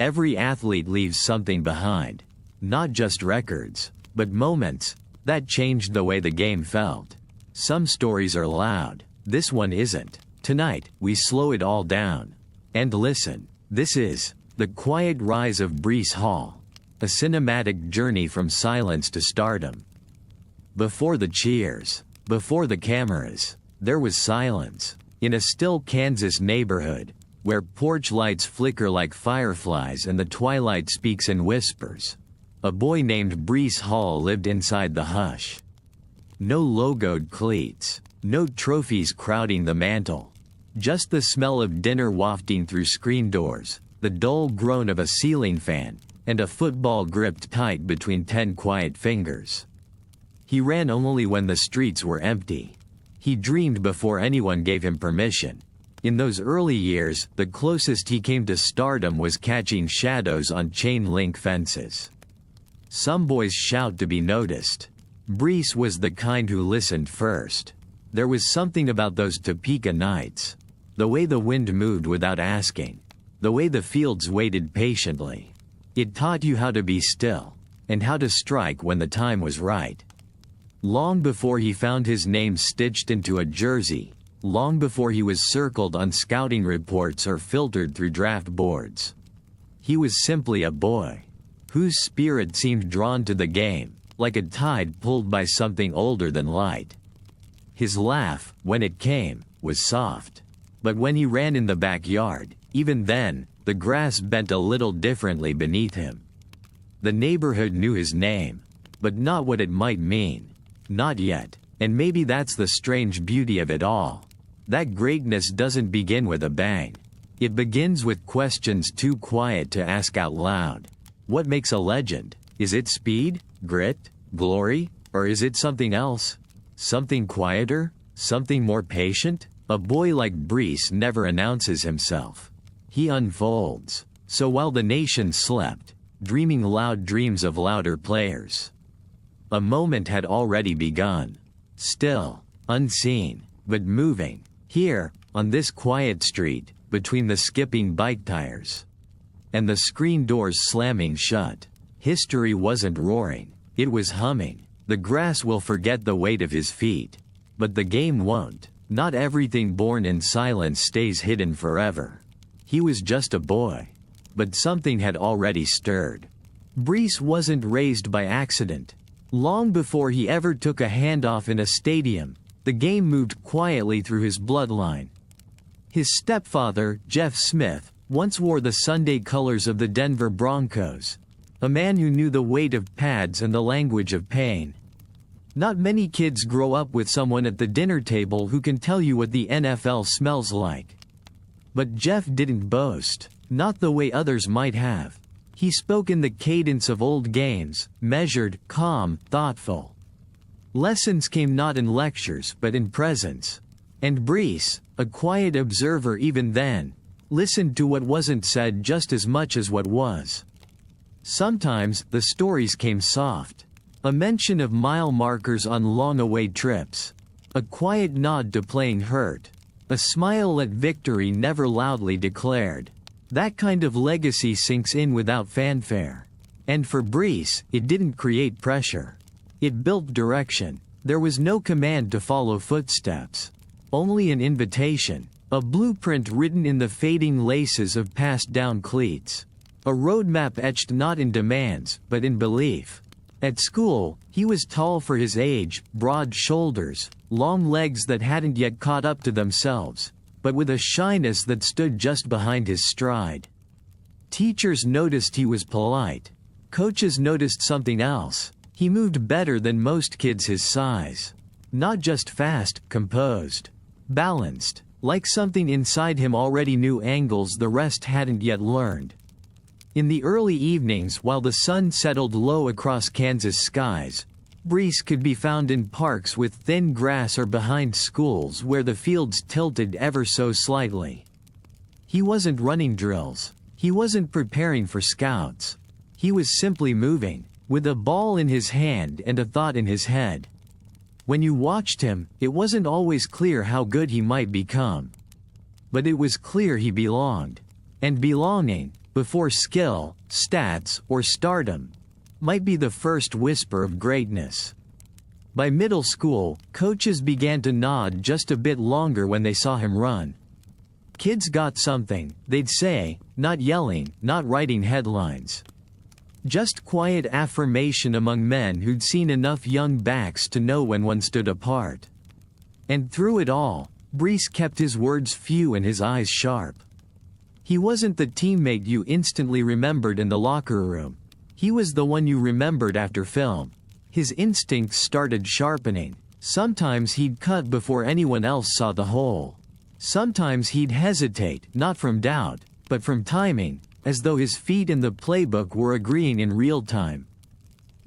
Every athlete leaves something behind. Not just records, but moments that changed the way the game felt. Some stories are loud. This one isn't. Tonight, we slow it all down. And listen. This is The Quiet Rise of Breece Hall. A cinematic journey from silence to stardom. Before the cheers, before the cameras, there was silence. In a still Kansas neighborhood, where porch lights flicker like fireflies and the twilight speaks in whispers, a boy named Breece Hall lived inside the hush. No logoed cleats, no trophies crowding the mantel. Just the smell of dinner wafting through screen doors, the dull groan of a ceiling fan, and a football gripped tight between 10 quiet fingers. He ran only when the streets were empty. He dreamed before anyone gave him permission. In those early years, the closest he came to stardom was catching shadows on chain-link fences. Some boys shout to be noticed. Breece was the kind who listened first. There was something about those Topeka nights. The way the wind moved without asking. The way the fields waited patiently. It taught you how to be still, and how to strike when the time was right. Long before he found his name stitched into a jersey, long before he was circled on scouting reports or filtered through draft boards. He was simply a boy, whose spirit seemed drawn to the game, like a tide pulled by something older than light. His laugh, when it came, was soft. But when he ran in the backyard, even then, the grass bent a little differently beneath him. The neighborhood knew his name, but not what it might mean. Not yet, and maybe that's the strange beauty of it all. That greatness doesn't begin with a bang. It begins with questions too quiet to ask out loud. What makes a legend? Is it speed, grit, glory, or is it something else? Something quieter? Something more patient? A boy like Breece never announces himself. He unfolds. So while the nation slept, dreaming loud dreams of louder players, a moment had already begun. Still, unseen, but moving. Here, on this quiet street, between the skipping bike tires and the screen doors slamming shut, history wasn't roaring, it was humming. The grass will forget the weight of his feet, but the game won't. Not everything born in silence stays hidden forever. He was just a boy, but something had already stirred. Breece wasn't raised by accident. Long before he ever took a handoff in a stadium, the game moved quietly through his bloodline. His stepfather, Jeff Smith, once wore the Sunday colors of the Denver Broncos, a man who knew the weight of pads and the language of pain. Not many kids grow up with someone at the dinner table who can tell you what the NFL smells like. But Jeff didn't boast, not the way others might have. He spoke in the cadence of old games, measured, calm, thoughtful. Lessons came not in lectures but in presence. And Breece, a quiet observer even then, listened to what wasn't said just as much as what was. Sometimes, the stories came soft. A mention of mile markers on long-away trips. A quiet nod to playing hurt. A smile at victory never loudly declared. That kind of legacy sinks in without fanfare. And for Breece, it didn't create pressure. It built direction. There was no command to follow footsteps. Only an invitation. A blueprint written in the fading laces of passed-down cleats. A roadmap etched not in demands, but in belief. At school, he was tall for his age, broad shoulders, long legs that hadn't yet caught up to themselves, but with a shyness that stood just behind his stride. Teachers noticed he was polite. Coaches noticed something else. He moved better than most kids his size. Not just fast, composed. Balanced. Like something inside him already knew angles the rest hadn't yet learned. In the early evenings while the sun settled low across Kansas skies, Breece could be found in parks with thin grass or behind schools where the fields tilted ever so slightly. He wasn't running drills. He wasn't preparing for scouts. He was simply moving, with a ball in his hand and a thought in his head. When you watched him, it wasn't always clear how good he might become. But it was clear he belonged. And belonging, before skill, stats, or stardom, might be the first whisper of greatness. By middle school, coaches began to nod just a bit longer when they saw him run. Kids got something, they'd say, not yelling, not writing headlines. Just quiet affirmation among men who'd seen enough young backs to know when one stood apart. And through it all, Brees kept his words few and his eyes sharp. He wasn't the teammate you instantly remembered in the locker room. He was the one you remembered after film. His instincts started sharpening. Sometimes he'd cut before anyone else saw the hole. Sometimes he'd hesitate, not from doubt, but from timing, as though his feet in the playbook were agreeing in real time.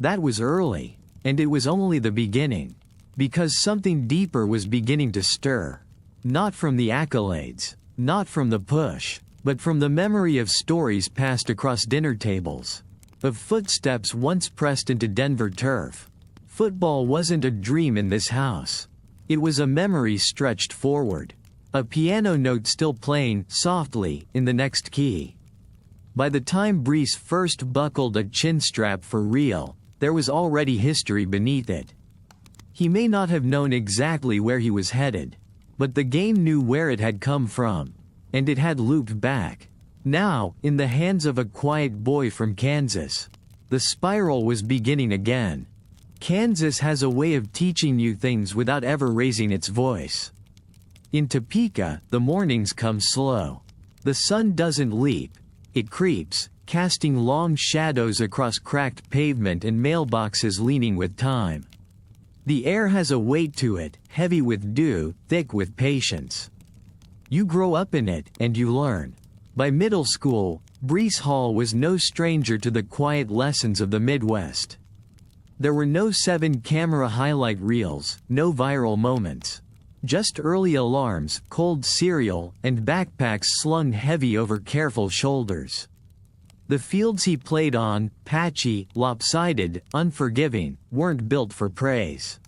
That was early, and it was only the beginning, because something deeper was beginning to stir. Not from the accolades, not from the push, but from the memory of stories passed across dinner tables. Of footsteps once pressed into Denver turf. Football wasn't a dream in this house. It was a memory stretched forward. A piano note still playing, softly, in the next key. By the time Brees first buckled a chin strap for real, there was already history beneath it. He may not have known exactly where he was headed, but the game knew where it had come from, and it had looped back. Now, in the hands of a quiet boy from Kansas, the spiral was beginning again. Kansas has a way of teaching you things without ever raising its voice. In Topeka, the mornings come slow. The sun doesn't leap, it creeps, casting long shadows across cracked pavement and mailboxes leaning with time. The air has a weight to it, heavy with dew, thick with patience. You grow up in it, and you learn. By middle school, Breece Hall was no stranger to the quiet lessons of the Midwest. There were no 7-camera highlight reels, no viral moments. Just early alarms, cold cereal, and backpacks slung heavy over careful shoulders. The fields he played on, patchy, lopsided, unforgiving, weren't built for praise.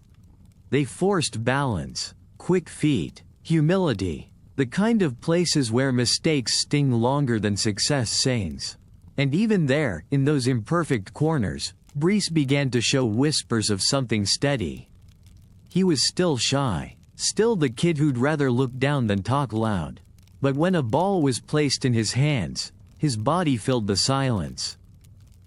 They forced balance, quick feet, humility. The kind of places where mistakes sting longer than success sings. And even there, in those imperfect corners, Brees began to show whispers of something steady. He was still shy, still the kid who'd rather look down than talk loud. But when a ball was placed in his hands, his body filled the silence.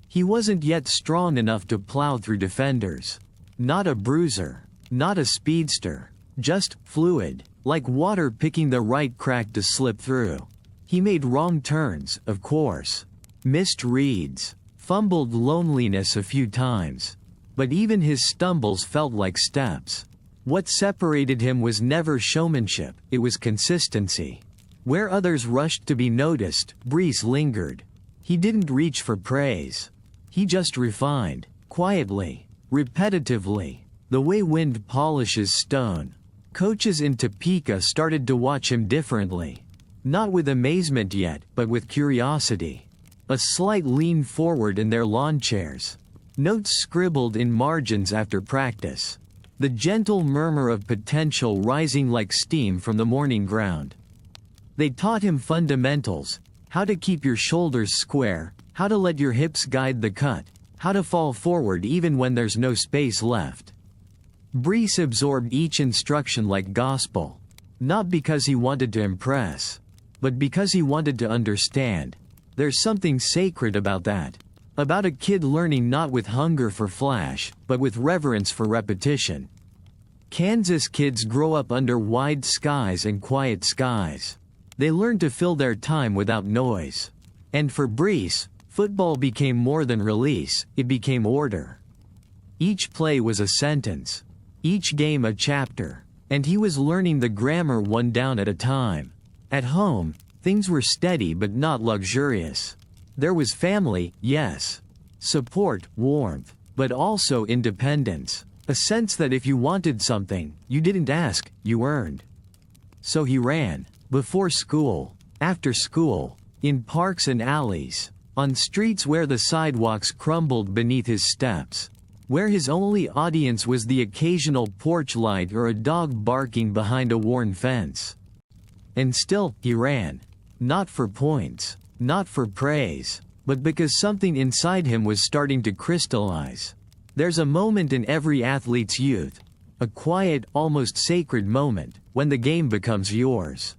He wasn't yet strong enough to plow through defenders. Not a bruiser, not a speedster, just fluid. Like water picking the right crack to slip through. He made wrong turns, of course. Missed reads. Fumbled loneliness a few times. But even his stumbles felt like steps. What separated him was never showmanship, it was consistency. Where others rushed to be noticed, Brees lingered. He didn't reach for praise. He just refined, quietly, repetitively, the way wind polishes stone. Coaches in Topeka started to watch him differently. Not with amazement yet, but with curiosity. A slight lean forward in their lawn chairs. Notes scribbled in margins after practice. The gentle murmur of potential rising like steam from the morning ground. They taught him fundamentals, how to keep your shoulders square, how to let your hips guide the cut, how to fall forward even when there's no space left. Brees absorbed each instruction like gospel, not because he wanted to impress, but because he wanted to understand. There's something sacred about that, about a kid learning not with hunger for flash, but with reverence for repetition. Kansas kids grow up under wide skies and quiet skies. They learn to fill their time without noise. And for Brees, football became more than release, it became order. Each play was a sentence. Each game a chapter, and he was learning the grammar one down at a time. At home, things were steady but not luxurious. There was family, yes. Support, warmth, but also independence. A sense that if you wanted something, you didn't ask, you earned. So he ran, before school, after school, in parks and alleys, on streets where the sidewalks crumbled beneath his steps. Where his only audience was the occasional porch light or a dog barking behind a worn fence. And still, he ran. Not for points. Not for praise, but because something inside him was starting to crystallize. There's a moment in every athlete's youth, a quiet, almost sacred moment, when the game becomes yours.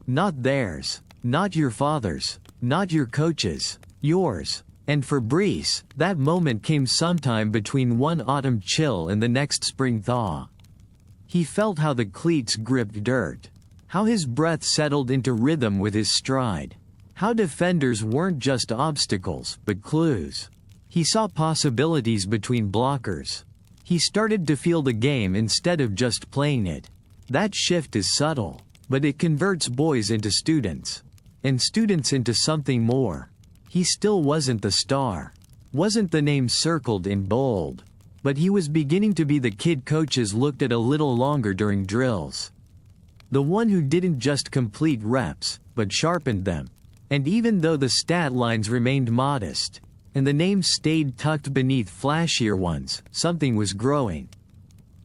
Not theirs, not your father's, not your coach's, yours. And for Breece, that moment came sometime between one autumn chill and the next spring thaw. He felt how the cleats gripped dirt, how his breath settled into rhythm with his stride, how defenders weren't just obstacles, but clues. He saw possibilities between blockers. He started to feel the game instead of just playing it. That shift is subtle, but it converts boys into students, and students into something more. He still wasn't the star, wasn't the name circled in bold, but he was beginning to be the kid coaches looked at a little longer during drills. The one who didn't just complete reps, but sharpened them. And even though the stat lines remained modest, and the names stayed tucked beneath flashier ones, something was growing.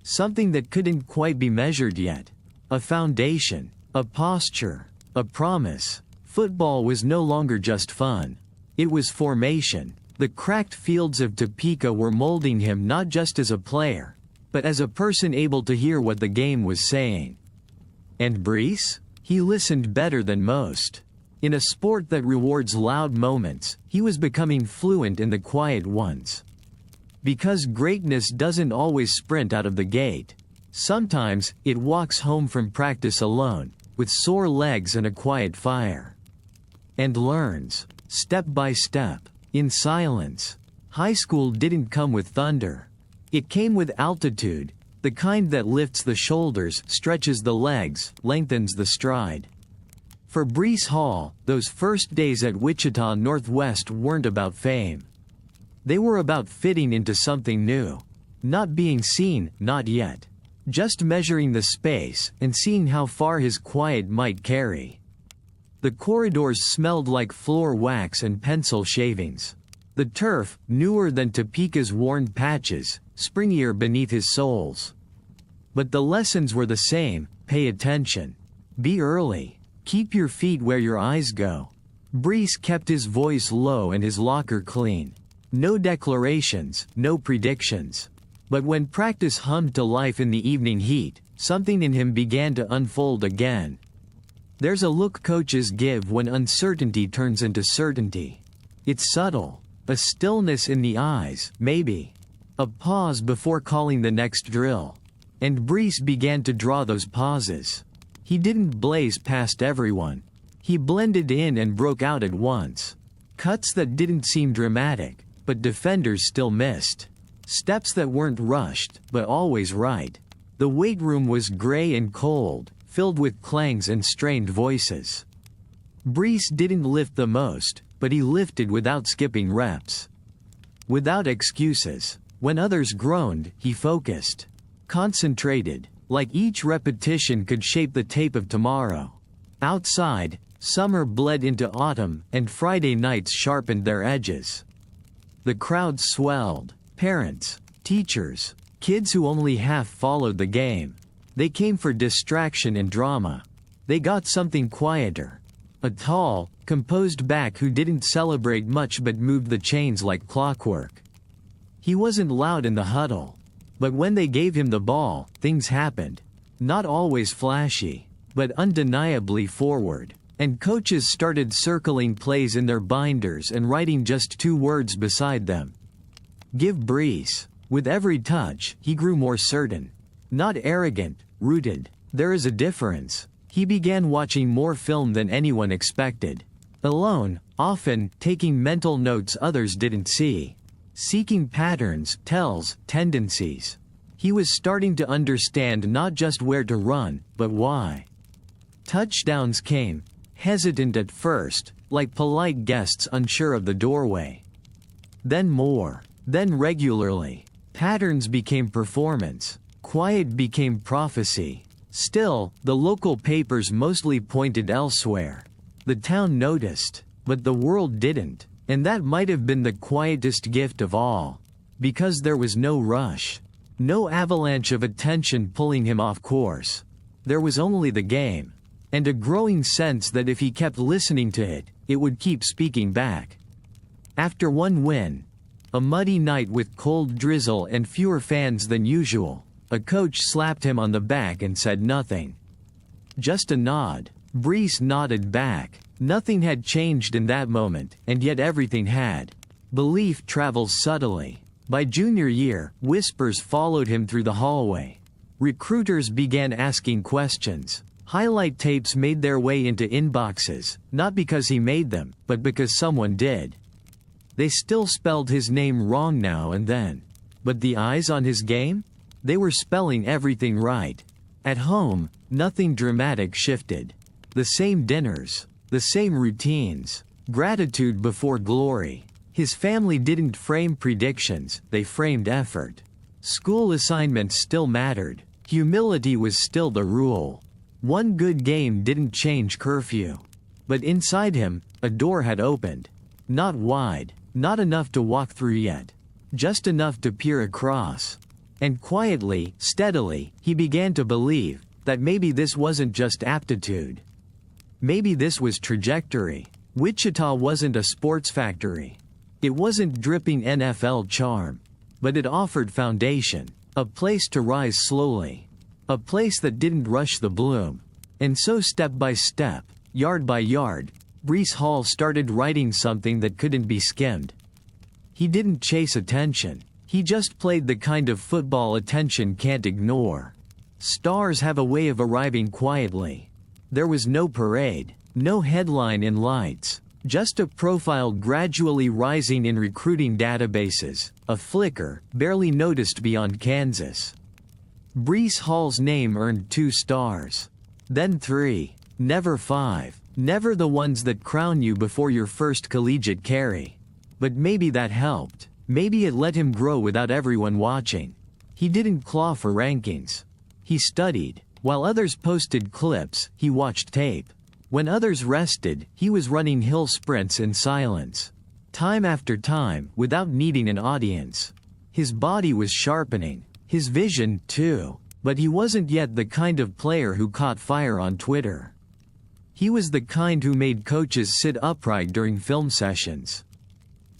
Something that couldn't quite be measured yet. A foundation, a posture, a promise. Football was no longer just fun. It was formation. The cracked fields of Topeka were molding him not just as a player, but as a person able to hear what the game was saying. And Breece? He listened better than most. In a sport that rewards loud moments, he was becoming fluent in the quiet ones. Because greatness doesn't always sprint out of the gate. Sometimes, it walks home from practice alone, with sore legs and a quiet fire. And learns, step by step, in silence. High school didn't come with thunder. It came with altitude, the kind that lifts the shoulders, stretches the legs, lengthens the stride. For Breece Hall, those first days at Wichita Northwest weren't about fame. They were about fitting into something new. Not being seen, not yet. Just measuring the space, and seeing how far his quiet might carry. The corridors smelled like floor wax and pencil shavings. The turf, newer than Topeka's worn patches, springier beneath his soles. But the lessons were the same: pay attention. Be early. Keep your feet where your eyes go. Breece kept his voice low and his locker clean. No declarations, no predictions. But when practice hummed to life in the evening heat, something in him began to unfold again. There's a look coaches give when uncertainty turns into certainty. It's subtle. A stillness in the eyes, maybe. A pause before calling the next drill. And Breece began to draw those pauses. He didn't blaze past everyone. He blended in and broke out at once. Cuts that didn't seem dramatic, but defenders still missed. Steps that weren't rushed, but always right. The weight room was gray and cold, filled with clangs and strained voices. Breece didn't lift the most, but he lifted without skipping reps. Without excuses. When others groaned, he focused. Concentrated, like each repetition could shape the tape of tomorrow. Outside, summer bled into autumn, and Friday nights sharpened their edges. The crowd swelled. Parents, teachers, kids who only half followed the game. They came for distraction and drama. They got something quieter. A tall, composed back who didn't celebrate much but moved the chains like clockwork. He wasn't loud in the huddle. But when they gave him the ball, things happened. Not always flashy, but undeniably forward. And coaches started circling plays in their binders and writing just 2 words beside them. Give Breece. With every touch, he grew more certain. Not arrogant, rooted. There is a difference. He began watching more film than anyone expected. Alone, often, taking mental notes others didn't see. Seeking patterns, tells, tendencies. He was starting to understand not just where to run, but why. Touchdowns came, hesitant at first, like polite guests unsure of the doorway. Then more. Then regularly. Patterns became performance. Quiet became prophecy. Still, the local papers mostly pointed elsewhere. The town noticed, but the world didn't. And that might have been the quietest gift of all. Because there was no rush. No avalanche of attention pulling him off course. There was only the game. And a growing sense that if he kept listening to it, it would keep speaking back. After one win, a muddy night with cold drizzle and fewer fans than usual, a coach slapped him on the back and said nothing. Just a nod. Brees nodded back. Nothing had changed in that moment, and yet everything had. Belief travels subtly. By junior year, whispers followed him through the hallway. Recruiters began asking questions. Highlight tapes made their way into inboxes, not because he made them, but because someone did. They still spelled his name wrong now and then. But the eyes on his game? They were spelling everything right. At home, nothing dramatic shifted. The same dinners, the same routines, gratitude before glory. His family didn't frame predictions, they framed effort. School assignments still mattered. Humility was still the rule. One good game didn't change curfew. But inside him, a door had opened. Not wide, not enough to walk through yet. Just enough to peer across. And quietly, steadily, he began to believe that maybe this wasn't just aptitude. Maybe this was trajectory. Wichita wasn't a sports factory. It wasn't dripping NFL charm. But it offered foundation. A place to rise slowly. A place that didn't rush the bloom. And so step by step, yard by yard, Breece Hall started writing something that couldn't be skimmed. He didn't chase attention. He just played the kind of football attention can't ignore. Stars have a way of arriving quietly. There was no parade, no headline in lights, just a profile gradually rising in recruiting databases, a flicker, barely noticed beyond Kansas. Breece Hall's name earned 2 stars. Then 3. Never 5. Never the ones that crown you before your first collegiate carry. But maybe that helped. Maybe it let him grow without everyone watching. He didn't claw for rankings. He studied. While others posted clips, he watched tape. When others rested, he was running hill sprints in silence. Time after time, without needing an audience. His body was sharpening. His vision, too. But he wasn't yet the kind of player who caught fire on Twitter. He was the kind who made coaches sit upright during film sessions.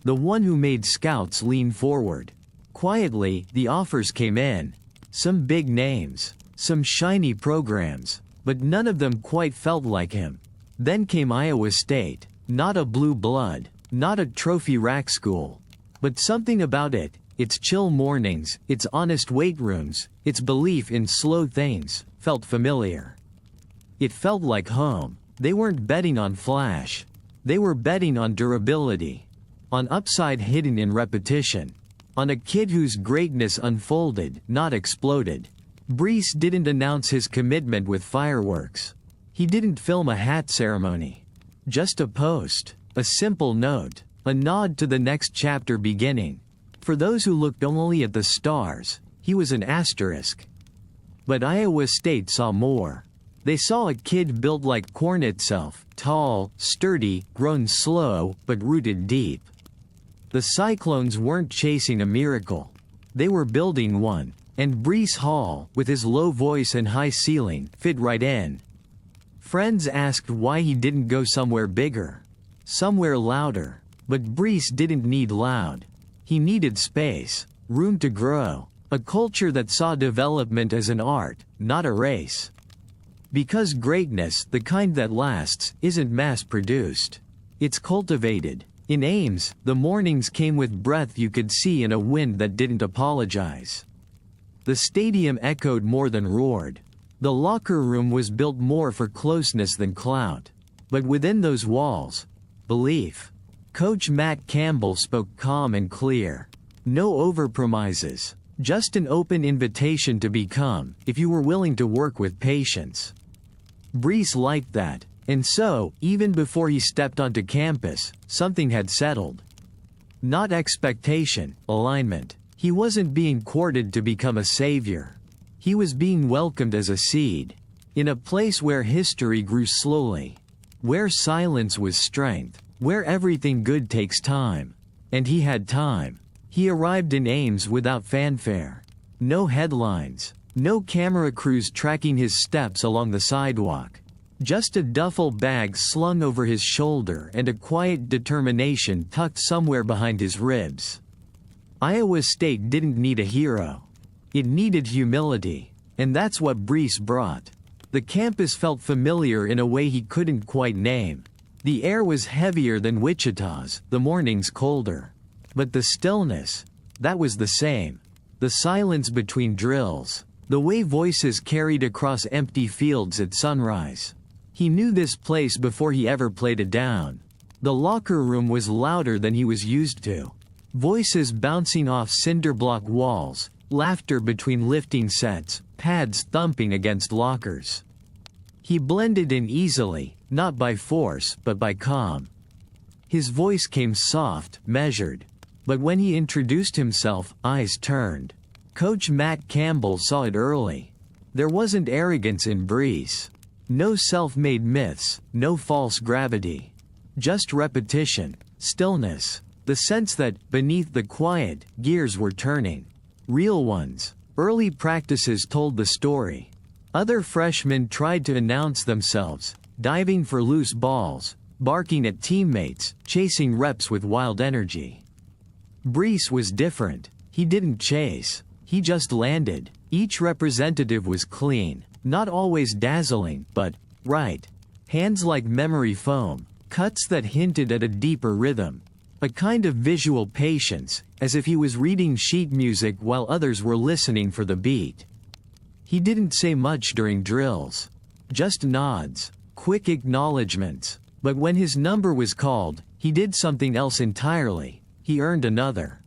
The one who made scouts lean forward. Quietly, the offers came in. Some big names. Some shiny programs. But none of them quite felt like him. Then came Iowa State. Not a blue blood. Not a trophy rack school. But something about it, its chill mornings, its honest weight rooms, its belief in slow things, felt familiar. It felt like home. They weren't betting on flash. They were betting on durability. On upside hidden in repetition. On a kid whose greatness unfolded, not exploded. Breece didn't announce his commitment with fireworks. He didn't film a hat ceremony. Just a post. A simple note. A nod to the next chapter beginning. For those who looked only at the stars, he was an asterisk. But Iowa State saw more. They saw a kid built like corn itself, tall, sturdy, grown slow, but rooted deep. The Cyclones weren't chasing a miracle. They were building one. And Breece Hall, with his low voice and high ceiling, fit right in. Friends asked why he didn't go somewhere bigger. Somewhere louder. But Breece didn't need loud. He needed space. Room to grow. A culture that saw development as an art, not a race. Because greatness, the kind that lasts, isn't mass-produced. It's cultivated. In Ames, the mornings came with breath you could see in a wind that didn't apologize. The stadium echoed more than roared. The locker room was built more for closeness than clout. But within those walls, belief. Coach Matt Campbell spoke calm and clear. No overpromises. Just an open invitation to become, if you were willing to work with patience. Breece liked that. And so, even before he stepped onto campus, something had settled. Not expectation, alignment. He wasn't being courted to become a savior. He was being welcomed as a seed. In a place where history grew slowly. Where silence was strength. Where everything good takes time. And he had time. He arrived in Ames without fanfare. No headlines. No camera crews tracking his steps along the sidewalk. Just a duffel bag slung over his shoulder and a quiet determination tucked somewhere behind his ribs. Iowa State didn't need a hero. It needed humility, and that's what Breece brought. The campus felt familiar in a way he couldn't quite name. The air was heavier than Wichita's, the mornings colder. But the stillness, that was the same. The silence between drills, the way voices carried across empty fields at sunrise. He knew this place before he ever played it down. The locker room was louder than he was used to. Voices bouncing off cinderblock walls, laughter between lifting sets, pads thumping against lockers. He blended in easily, not by force, but by calm. His voice came soft, measured. But when he introduced himself, eyes turned. Coach Matt Campbell saw it early. There wasn't arrogance in Breece. No self-made myths, no false gravity. Just repetition, stillness, the sense that, beneath the quiet, gears were turning. Real ones. Early practices told the story. Other freshmen tried to announce themselves, diving for loose balls, barking at teammates, chasing reps with wild energy. Breece was different. He didn't chase. He just landed. Each representative was clean, not always dazzling, but right. Hands like memory foam, cuts that hinted at a deeper rhythm. A kind of visual patience, as if he was reading sheet music while others were listening for the beat. He didn't say much during drills. Just nods, quick acknowledgments. But when his number was called, he did something else entirely. He earned another.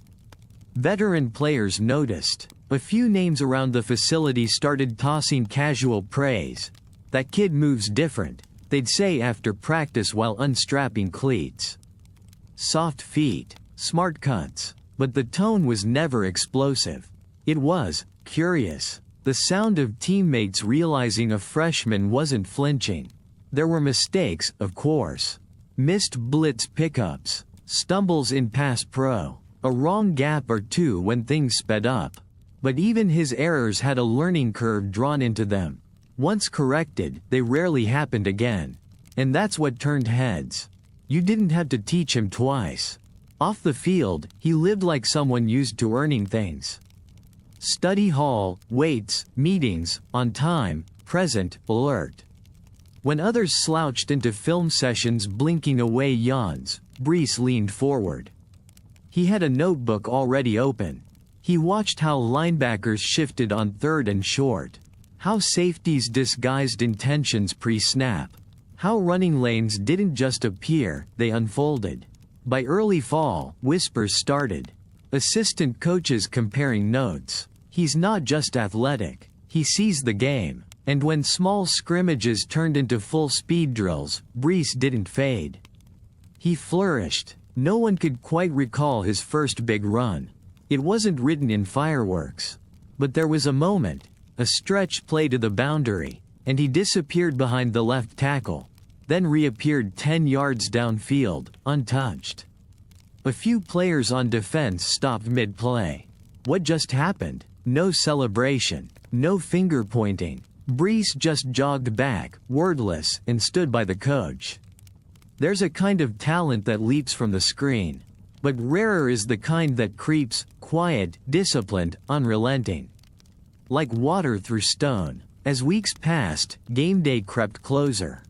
Veteran players noticed. A few names around the facility started tossing casual praise. "That kid moves different," they'd say after practice while unstrapping cleats. Soft feet, smart cuts, but the tone was never explosive. It was curious. The sound of teammates realizing a freshman wasn't flinching. There were mistakes, of course. Missed blitz pickups, stumbles in pass pro, a wrong gap or two when things sped up. But even his errors had a learning curve drawn into them. Once corrected, they rarely happened again. And that's what turned heads. You didn't have to teach him twice. Off the field, he lived like someone used to earning things. Study hall, weights, meetings, on time, present, alert. When others slouched into film sessions blinking away yawns, Breece leaned forward. He had a notebook already open. He watched how linebackers shifted on third and short. How safeties disguised intentions pre-snap. How running lanes didn't just appear, they unfolded. By early fall, whispers started. Assistant coaches comparing notes. He's not just athletic. He sees the game. And when small scrimmages turned into full speed drills, Breece didn't fade. He flourished. No one could quite recall his first big run. It wasn't written in fireworks. But there was a moment, a stretch play to the boundary, and he disappeared behind the left tackle, then reappeared 10 yards downfield, untouched. A few players on defense stopped mid-play. What just happened? No celebration, no finger-pointing. Breece just jogged back, wordless, and stood by the coach. There's a kind of talent that leaps from the screen. But rarer is the kind that creeps, quiet, disciplined, unrelenting. Like water through stone. As weeks passed, game day crept closer.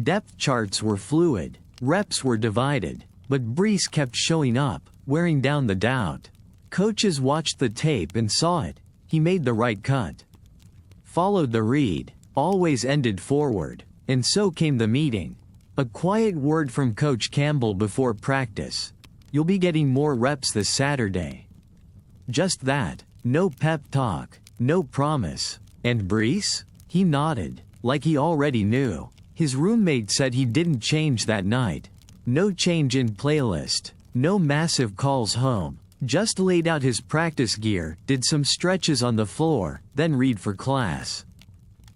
Depth charts were fluid, reps were divided, but Breece kept showing up, wearing down the doubt. Coaches watched the tape and saw it. He made the right cut. Followed the read, always ended forward, and so came the meeting. A quiet word from Coach Campbell before practice. "You'll be getting more reps this Saturday." Just that. No pep talk. No promise. And Breece? He nodded, like he already knew. His roommate said he didn't change that night. No change in playlist. No massive calls home. Just laid out his practice gear, did some stretches on the floor, then read for class.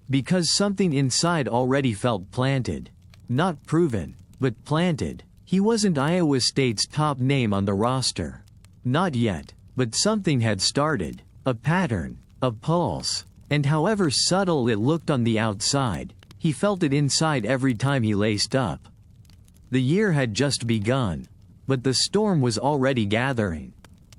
Because something inside already felt planted. Not proven, but planted. He wasn't Iowa State's top name on the roster. Not yet, but something had started. A pattern, a pulse. And however subtle it looked on the outside, He felt it inside every time he laced up. The year had just begun, but the storm was already gathering.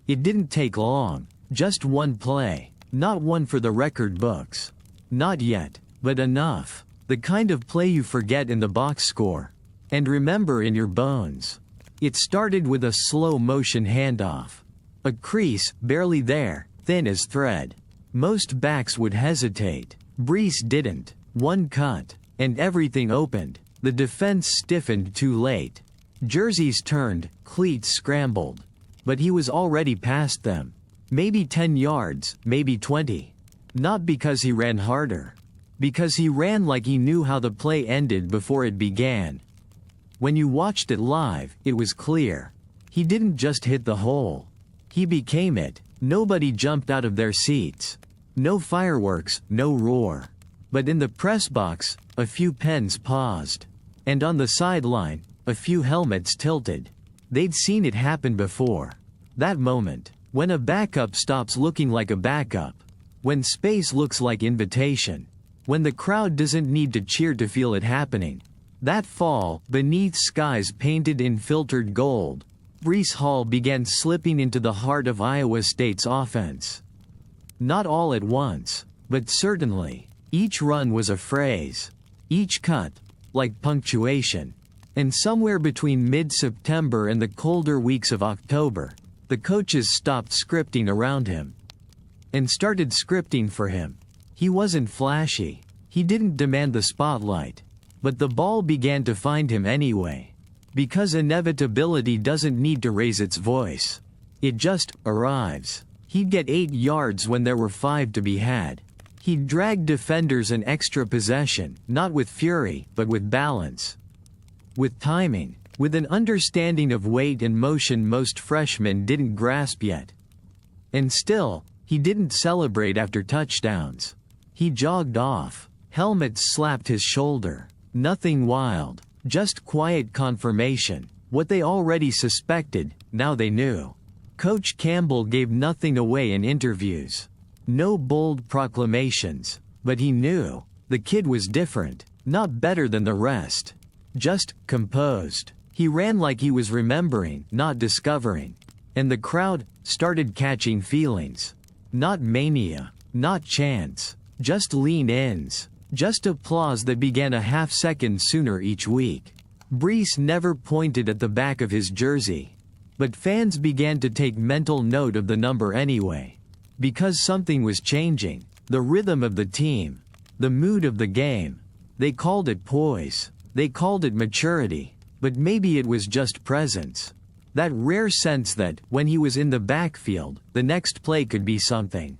It didn't take long, just one play, not one for the record books. Not yet, but enough. The kind of play you forget in the box score, and remember in your bones. It started with a slow-motion handoff. A crease, barely there, thin as thread. Most backs would hesitate. Brees didn't. One cut, and everything opened. The defense stiffened too late. Jerseys turned, cleats scrambled. But he was already past them. Maybe 10 yards, maybe 20. Not because he ran harder. Because he ran like he knew how the play ended before it began. When you watched it live, it was clear. He didn't just hit the hole. He became it. Nobody jumped out of their seats. No fireworks, no roar. But in the press box, a few pens paused. And on the sideline, a few helmets tilted. They'd seen it happen before. That moment, when a backup stops looking like a backup. When space looks like invitation. When the crowd doesn't need to cheer to feel it happening. That fall, beneath skies painted in filtered gold, Breece Hall began slipping into the heart of Iowa State's offense. Not all at once, but certainly. Each run was a phrase. Each cut, like punctuation. And somewhere between mid-September and the colder weeks of October, the coaches stopped scripting around him. And started scripting for him. He wasn't flashy. He didn't demand the spotlight. But the ball began to find him anyway. Because inevitability doesn't need to raise its voice. It just arrives. He'd get 8 yards when there were 5 to be had. He'd drag defenders an extra possession, not with fury, but with balance. With timing. With an understanding of weight and motion most freshmen didn't grasp yet. And still, he didn't celebrate after touchdowns. He jogged off. Helmets slapped his shoulder. Nothing wild, just quiet confirmation. What they already suspected, now they knew. Coach Campbell gave nothing away in interviews. No bold proclamations, but he knew. The kid was different, not better than the rest. Just composed. He ran like he was remembering, not discovering. And the crowd started catching feelings. Not mania, not chants, just lean-ins. Just applause that began a half-second sooner each week. Brees never pointed at the back of his jersey. But fans began to take mental note of the number anyway. Because something was changing. The rhythm of the team. The mood of the game. They called it poise. They called it maturity. But maybe it was just presence. That rare sense that, when he was in the backfield, the next play could be something.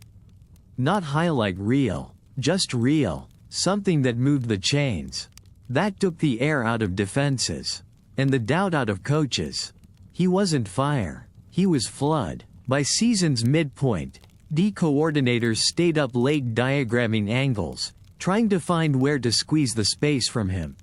Not highlight reel. Just real. Something that moved the chains. That took the air out of defenses. And the doubt out of coaches. He wasn't fire. He was flood. By season's midpoint, D coordinators stayed up late diagramming angles, trying to find where to squeeze the space from him.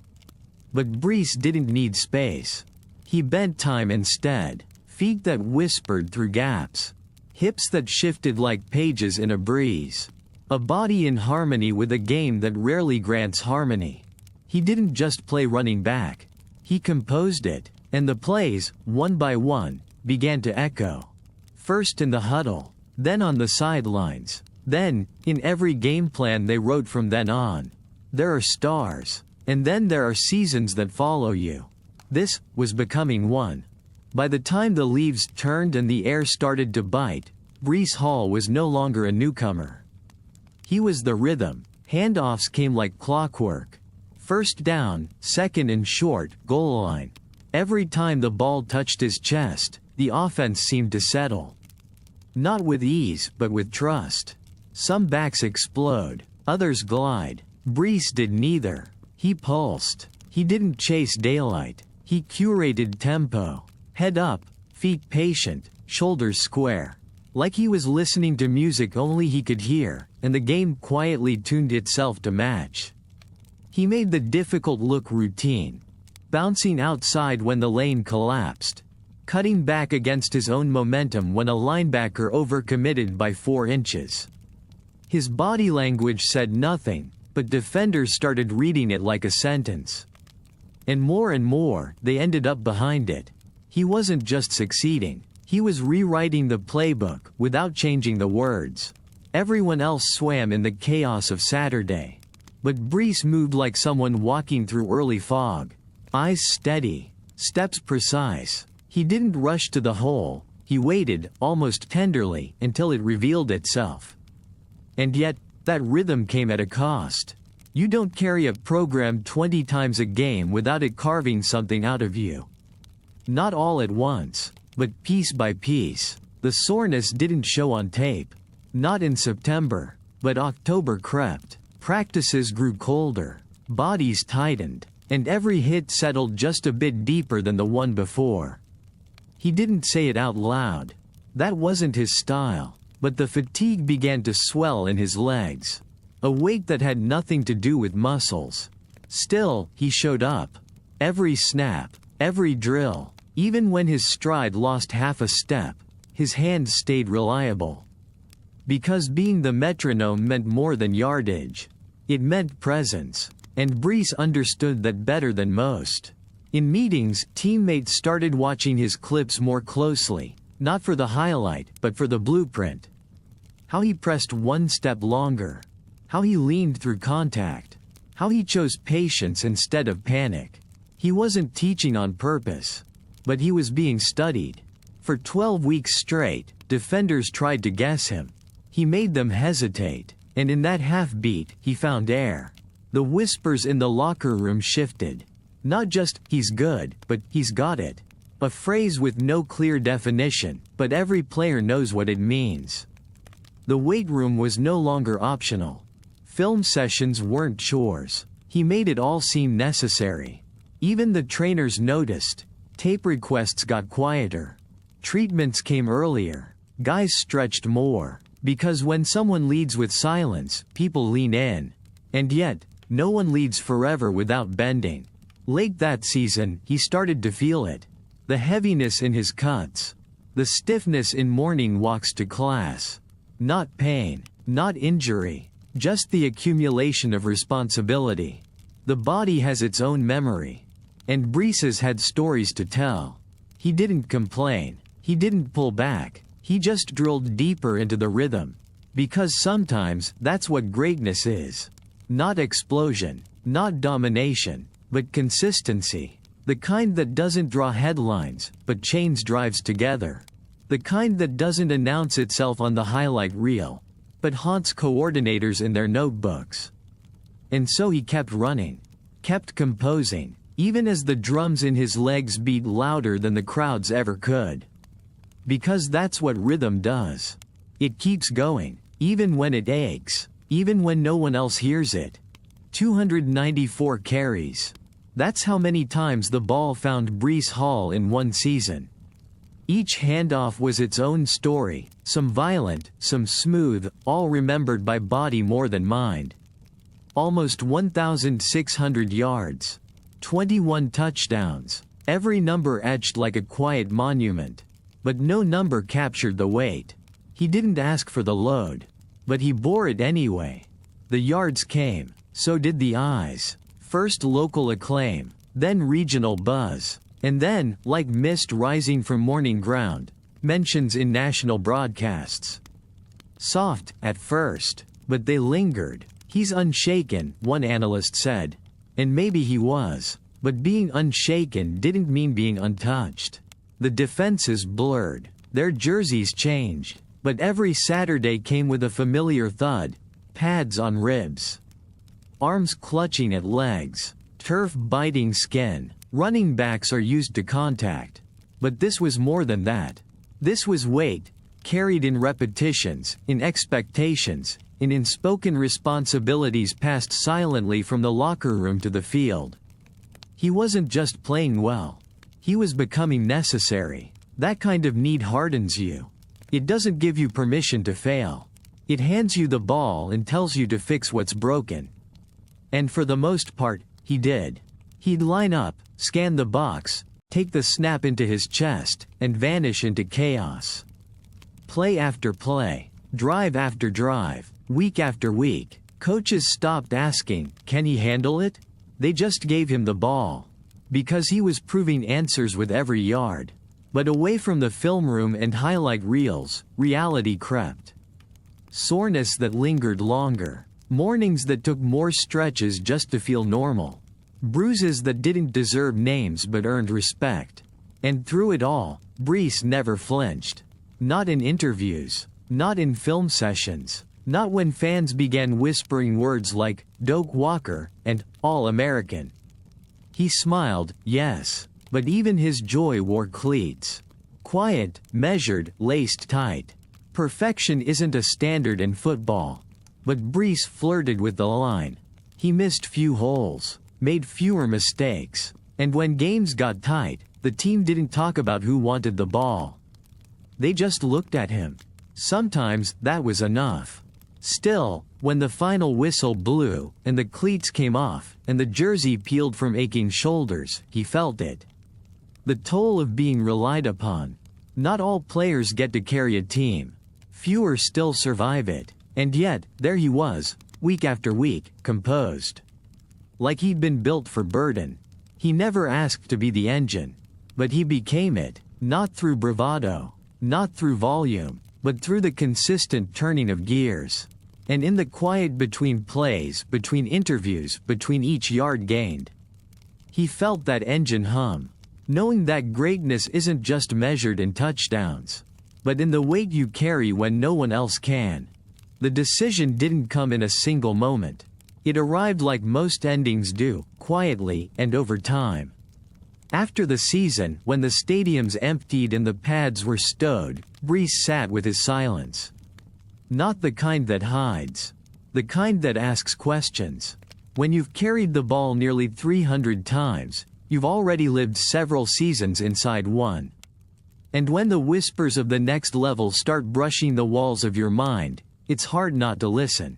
But Brees didn't need space. He bent time instead. Feet that whispered through gaps. Hips that shifted like pages in a breeze. A body in harmony with a game that rarely grants harmony. He didn't just play running back. He composed it, and the plays, one by one, began to echo. First in the huddle, then on the sidelines, then, in every game plan they wrote from then on. There are stars, and then there are seasons that follow you. This was becoming one. By the time the leaves turned and the air started to bite, Breece Hall was no longer a newcomer. He was the rhythm. Handoffs came like clockwork. First down, second and short, goal line. Every time the ball touched his chest, the offense seemed to settle. Not with ease, but with trust. Some backs explode, others glide. Brees did neither. He pulsed. He didn't chase daylight. He curated tempo. Head up, feet patient, shoulders square. Like he was listening to music only he could hear, and the game quietly tuned itself to match. He made the difficult look routine. Bouncing outside when the lane collapsed. Cutting back against his own momentum when a linebacker overcommitted by 4 inches. His body language said nothing, but defenders started reading it like a sentence. And more, they ended up behind it. He wasn't just succeeding, he was rewriting the playbook without changing the words. Everyone else swam in the chaos of Saturday. But Breece moved like someone walking through early fog. Eyes steady, steps precise. He didn't rush to the hole, he waited, almost tenderly, until it revealed itself. And yet, that rhythm came at a cost. You don't carry a program 20 times a game without it carving something out of you. Not all at once, but piece by piece. The soreness didn't show on tape. Not in September, but October crept. Practices grew colder, bodies tightened, and every hit settled just a bit deeper than the one before. He didn't say it out loud. That wasn't his style, but the fatigue began to swell in his legs. A weight that had nothing to do with muscles. Still, he showed up. Every snap, every drill, even when his stride lost half a step, his hands stayed reliable. Because being the metronome meant more than yardage. It meant presence, and Breece understood that better than most. In meetings, teammates started watching his clips more closely, not for the highlight, but for the blueprint. How he pressed one step longer. How he leaned through contact. How he chose patience instead of panic. He wasn't teaching on purpose, but he was being studied. For 12 weeks straight, defenders tried to guess him. He made them hesitate, and in that half-beat, he found air. The whispers in the locker room shifted. Not just, "he's good," but "he's got it." A phrase with no clear definition, but every player knows what it means. The weight room was no longer optional. Film sessions weren't chores. He made it all seem necessary. Even the trainers noticed. Tape requests got quieter. Treatments came earlier. Guys stretched more. Because when someone leads with silence, people lean in. And yet, no one leads forever without bending. Late that season, he started to feel it. The heaviness in his cuts. The stiffness in morning walks to class. Not pain, not injury, just the accumulation of responsibility. The body has its own memory. And Breece's had stories to tell. He didn't complain. He didn't pull back. He just drilled deeper into the rhythm. Because sometimes, that's what greatness is. Not explosion, not domination, but consistency. The kind that doesn't draw headlines, but chains drives together. The kind that doesn't announce itself on the highlight reel, but haunts coordinators in their notebooks. And so he kept running, kept composing, even as the drums in his legs beat louder than the crowds ever could. Because that's what rhythm does. It keeps going, even when it aches, even when no one else hears it. 294 carries. That's how many times the ball found Breece Hall in one season. Each handoff was its own story, some violent, some smooth, all remembered by body more than mind. Almost 1,600 yards. 21 touchdowns. Every number etched like a quiet monument. But no number captured the weight. He didn't ask for the load. But he bore it anyway. The yards came, so did the eyes. First local acclaim, then regional buzz, and then, like mist rising from morning ground, mentions in national broadcasts. Soft, at first, but they lingered. "He's unshaken," one analyst said. And maybe he was. But being unshaken didn't mean being untouched. The defenses blurred. Their jerseys changed. But every Saturday came with a familiar thud. Pads on ribs. Arms clutching at legs. Turf biting skin. Running backs are used to contact. But this was more than that. This was weight, carried in repetitions, in expectations, in unspoken responsibilities passed silently from the locker room to the field. He wasn't just playing well. He was becoming necessary. That kind of need hardens you. It doesn't give you permission to fail. It hands you the ball and tells you to fix what's broken. And for the most part, he did. He'd line up, scan the box, take the snap into his chest, and vanish into chaos. Play after play, drive after drive, week after week, Coaches stopped asking, "Can he handle it?" They just gave him the ball. Because he was proving answers with every yard. But away from the film room and highlight reels, reality crept. Soreness that lingered longer. Mornings that took more stretches just to feel normal. Bruises that didn't deserve names but earned respect. And through it all, Brees never flinched. Not in interviews. Not in film sessions. Not when fans began whispering words like, "Doak Walker," and "All-American." He smiled, yes, but even his joy wore cleats. Quiet, measured, laced tight. Perfection isn't a standard in football. But Brees flirted with the line. He missed few holes, made fewer mistakes, and when games got tight, the team didn't talk about who wanted the ball. They just looked at him. Sometimes that was enough. Still, when the final whistle blew, and the cleats came off, and the jersey peeled from aching shoulders, he felt it. The toll of being relied upon. Not all players get to carry a team. Fewer still survive it. And yet, there he was, week after week, composed. Like he'd been built for burden. He never asked to be the engine. But he became it, not through bravado, not through volume, but through the consistent turning of gears. And in the quiet between plays, between interviews, between each yard gained, he felt that engine hum, knowing that greatness isn't just measured in touchdowns, but in the weight you carry when no one else can. The decision didn't come in a single moment. It arrived like most endings do, quietly and over time. After the season, when the stadiums emptied and the pads were stowed, Brees sat with his silence. Not the kind that hides. The kind that asks questions. When you've carried the ball nearly 300 times, you've already lived several seasons inside one. And when the whispers of the next level start brushing the walls of your mind, it's hard not to listen.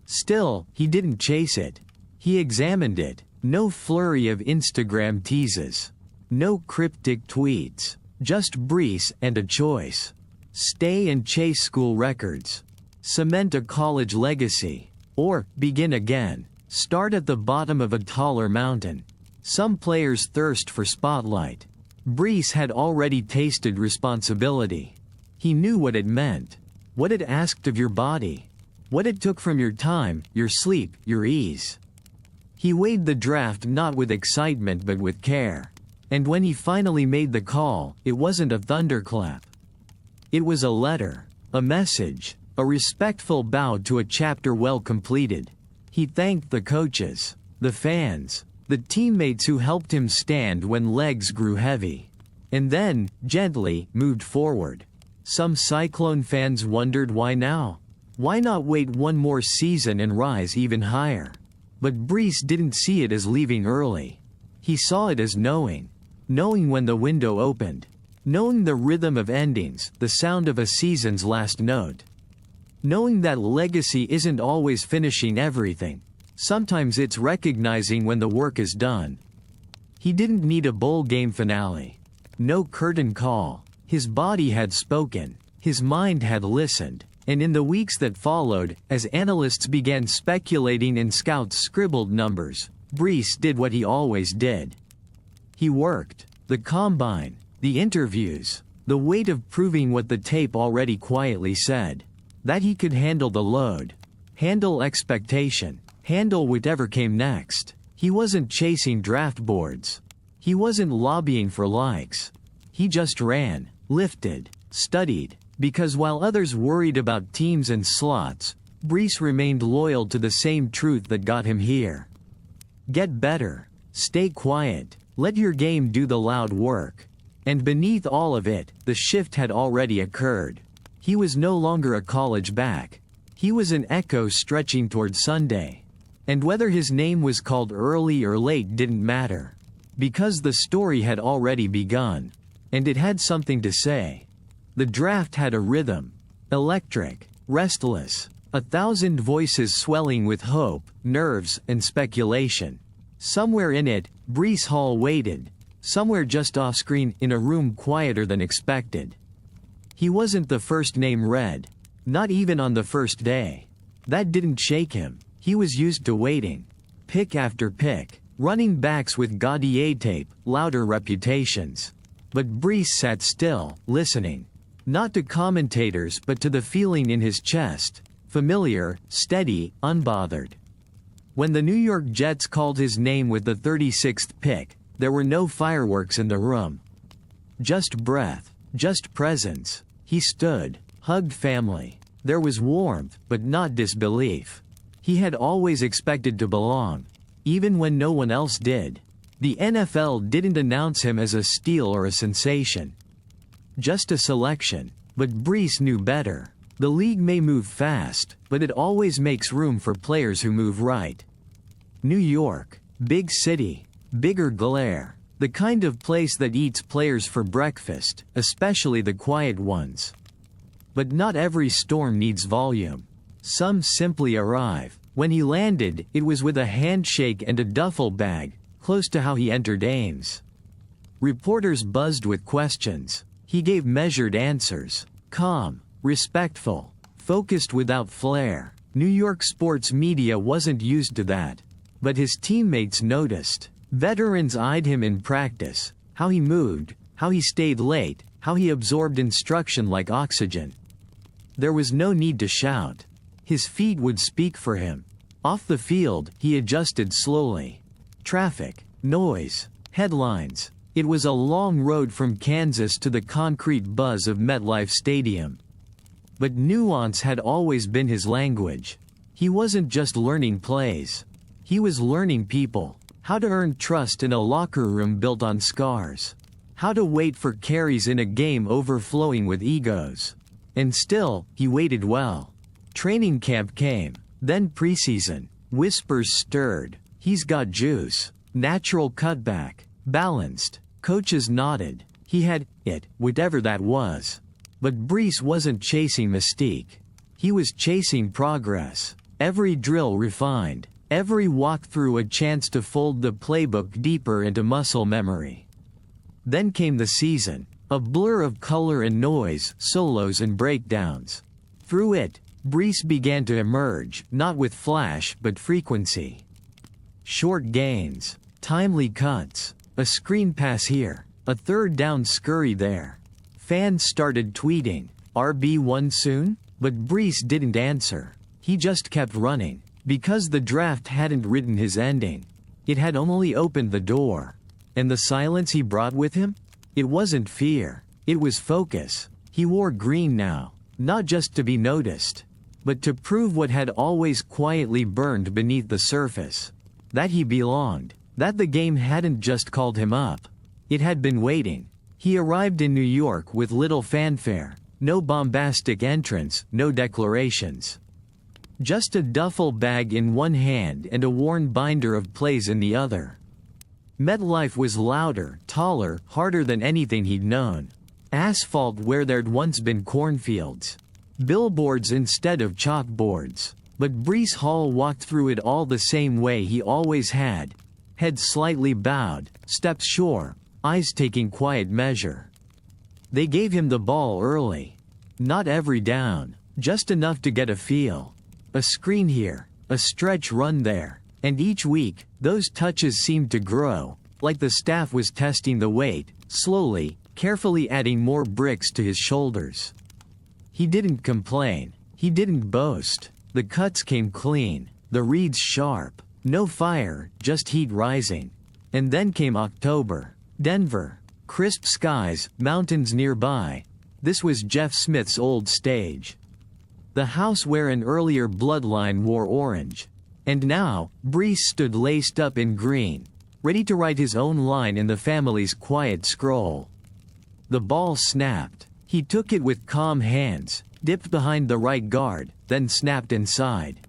Still, he didn't chase it. He examined it. No flurry of Instagram teases. No cryptic tweets. Just Brees and a choice. Stay and chase school records. Cement a college legacy. Or, begin again. Start at the bottom of a taller mountain. Some players thirst for spotlight. Brees had already tasted responsibility. He knew what it meant. What it asked of your body. What it took from your time, your sleep, your ease. He weighed the draft not with excitement but with care. And when he finally made the call, it wasn't a thunderclap. It was a letter, a message, a respectful bow to a chapter well completed. He thanked the coaches, the fans, the teammates who helped him stand when legs grew heavy. And then, gently, moved forward. Some Cyclone fans wondered why now? Why not wait one more season and rise even higher? But Brees didn't see it as leaving early. He saw it as knowing. Knowing when the window opened. Knowing the rhythm of endings, the sound of a season's last note. Knowing that legacy isn't always finishing everything. Sometimes it's recognizing when the work is done. He didn't need a bowl game finale. No curtain call. His body had spoken. His mind had listened. And in the weeks that followed, as analysts began speculating and scouts scribbled numbers, Brees did what he always did. He worked. The combine. The interviews. The weight of proving what the tape already quietly said. That he could handle the load. Handle expectation. Handle whatever came next. He wasn't chasing draft boards. He wasn't lobbying for likes. He just ran, lifted, studied, because while others worried about teams and slots, Brees remained loyal to the same truth that got him here. Get better. Stay quiet. Let your game do the loud work. And beneath all of it, the shift had already occurred. He was no longer a college back. He was an echo stretching toward Sunday. And whether his name was called early or late didn't matter. Because the story had already begun. And it had something to say. The draft had a rhythm. Electric. Restless. 1,000 voices swelling with hope, nerves, and speculation. Somewhere in it, Breece Hall waited. Somewhere just off-screen, in a room quieter than expected. He wasn't the first name read. Not even on the first day. That didn't shake him. He was used to waiting. Pick after pick. Running backs with gaudy tape, louder reputations. But Brees sat still, listening. Not to commentators but to the feeling in his chest. Familiar, steady, unbothered. When the New York Jets called his name with the 36th pick, there were no fireworks in the room. Just breath. Just presence. He stood, hugged family. There was warmth, but not disbelief. He had always expected to belong, even when no one else did. The NFL didn't announce him as a steal or a sensation. Just a selection. But Brees knew better. The league may move fast, but it always makes room for players who move right. New York. Big city. Bigger glare. The kind of place that eats players for breakfast, especially the quiet ones. But not every storm needs volume. Some simply arrive. When he landed, it was with a handshake and a duffel bag, close to how he entered Ames. Reporters buzzed with questions. He gave measured answers. Calm, respectful, focused without flair. New York sports media wasn't used to that. But his teammates noticed. Veterans eyed him in practice. How he moved, how he stayed late, how he absorbed instruction like oxygen. There was no need to shout. His feet would speak for him. Off the field, he adjusted slowly. Traffic, noise, headlines. It was a long road from Kansas to the concrete buzz of MetLife Stadium. But nuance had always been his language. He wasn't just learning plays. He was learning people. How to earn trust in a locker room built on scars. How to wait for carries in a game overflowing with egos. And still, he waited well. Training camp came. Then preseason. Whispers stirred. He's got juice. Natural cutback. Balanced. Coaches nodded. He had it, whatever that was. But Brees wasn't chasing mystique. He was chasing progress. Every drill refined. Every walkthrough a chance to fold the playbook deeper into muscle memory. Then came the season. A blur of color and noise, solos and breakdowns. Through it, Brees began to emerge, not with flash but frequency. Short gains, timely cuts, a screen pass here, a third down scurry there. Fans started tweeting, "RB1 soon?" But Brees didn't answer. He just kept running, because the draft hadn't written his ending. It had only opened the door. And the silence he brought with him? It wasn't fear. It was focus. He wore green now, not just to be noticed, but to prove what had always quietly burned beneath the surface. That he belonged. That the game hadn't just called him up. It had been waiting. He arrived in New York with little fanfare. No bombastic entrance, no declarations. Just a duffel bag in one hand and a worn binder of plays in the other. MetLife was louder, taller, harder than anything he'd known. Asphalt where there'd once been cornfields. Billboards instead of chalkboards. But Breece Hall walked through it all the same way he always had. Head slightly bowed, steps sure, eyes taking quiet measure. They gave him the ball early. Not every down, just enough to get a feel. A screen here, a stretch run there. And each week, those touches seemed to grow, like the staff was testing the weight, slowly, carefully adding more bricks to his shoulders. He didn't complain. He didn't boast. The cuts came clean, the reads sharp. No fire, just heat rising. And then came October. Denver. Crisp skies, mountains nearby. This was Jeff Smith's old stage. The house where an earlier bloodline wore orange. And now, Brees stood laced up in green, ready to write his own line in the family's quiet scroll. The ball snapped. He took it with calm hands, dipped behind the right guard, then snapped inside.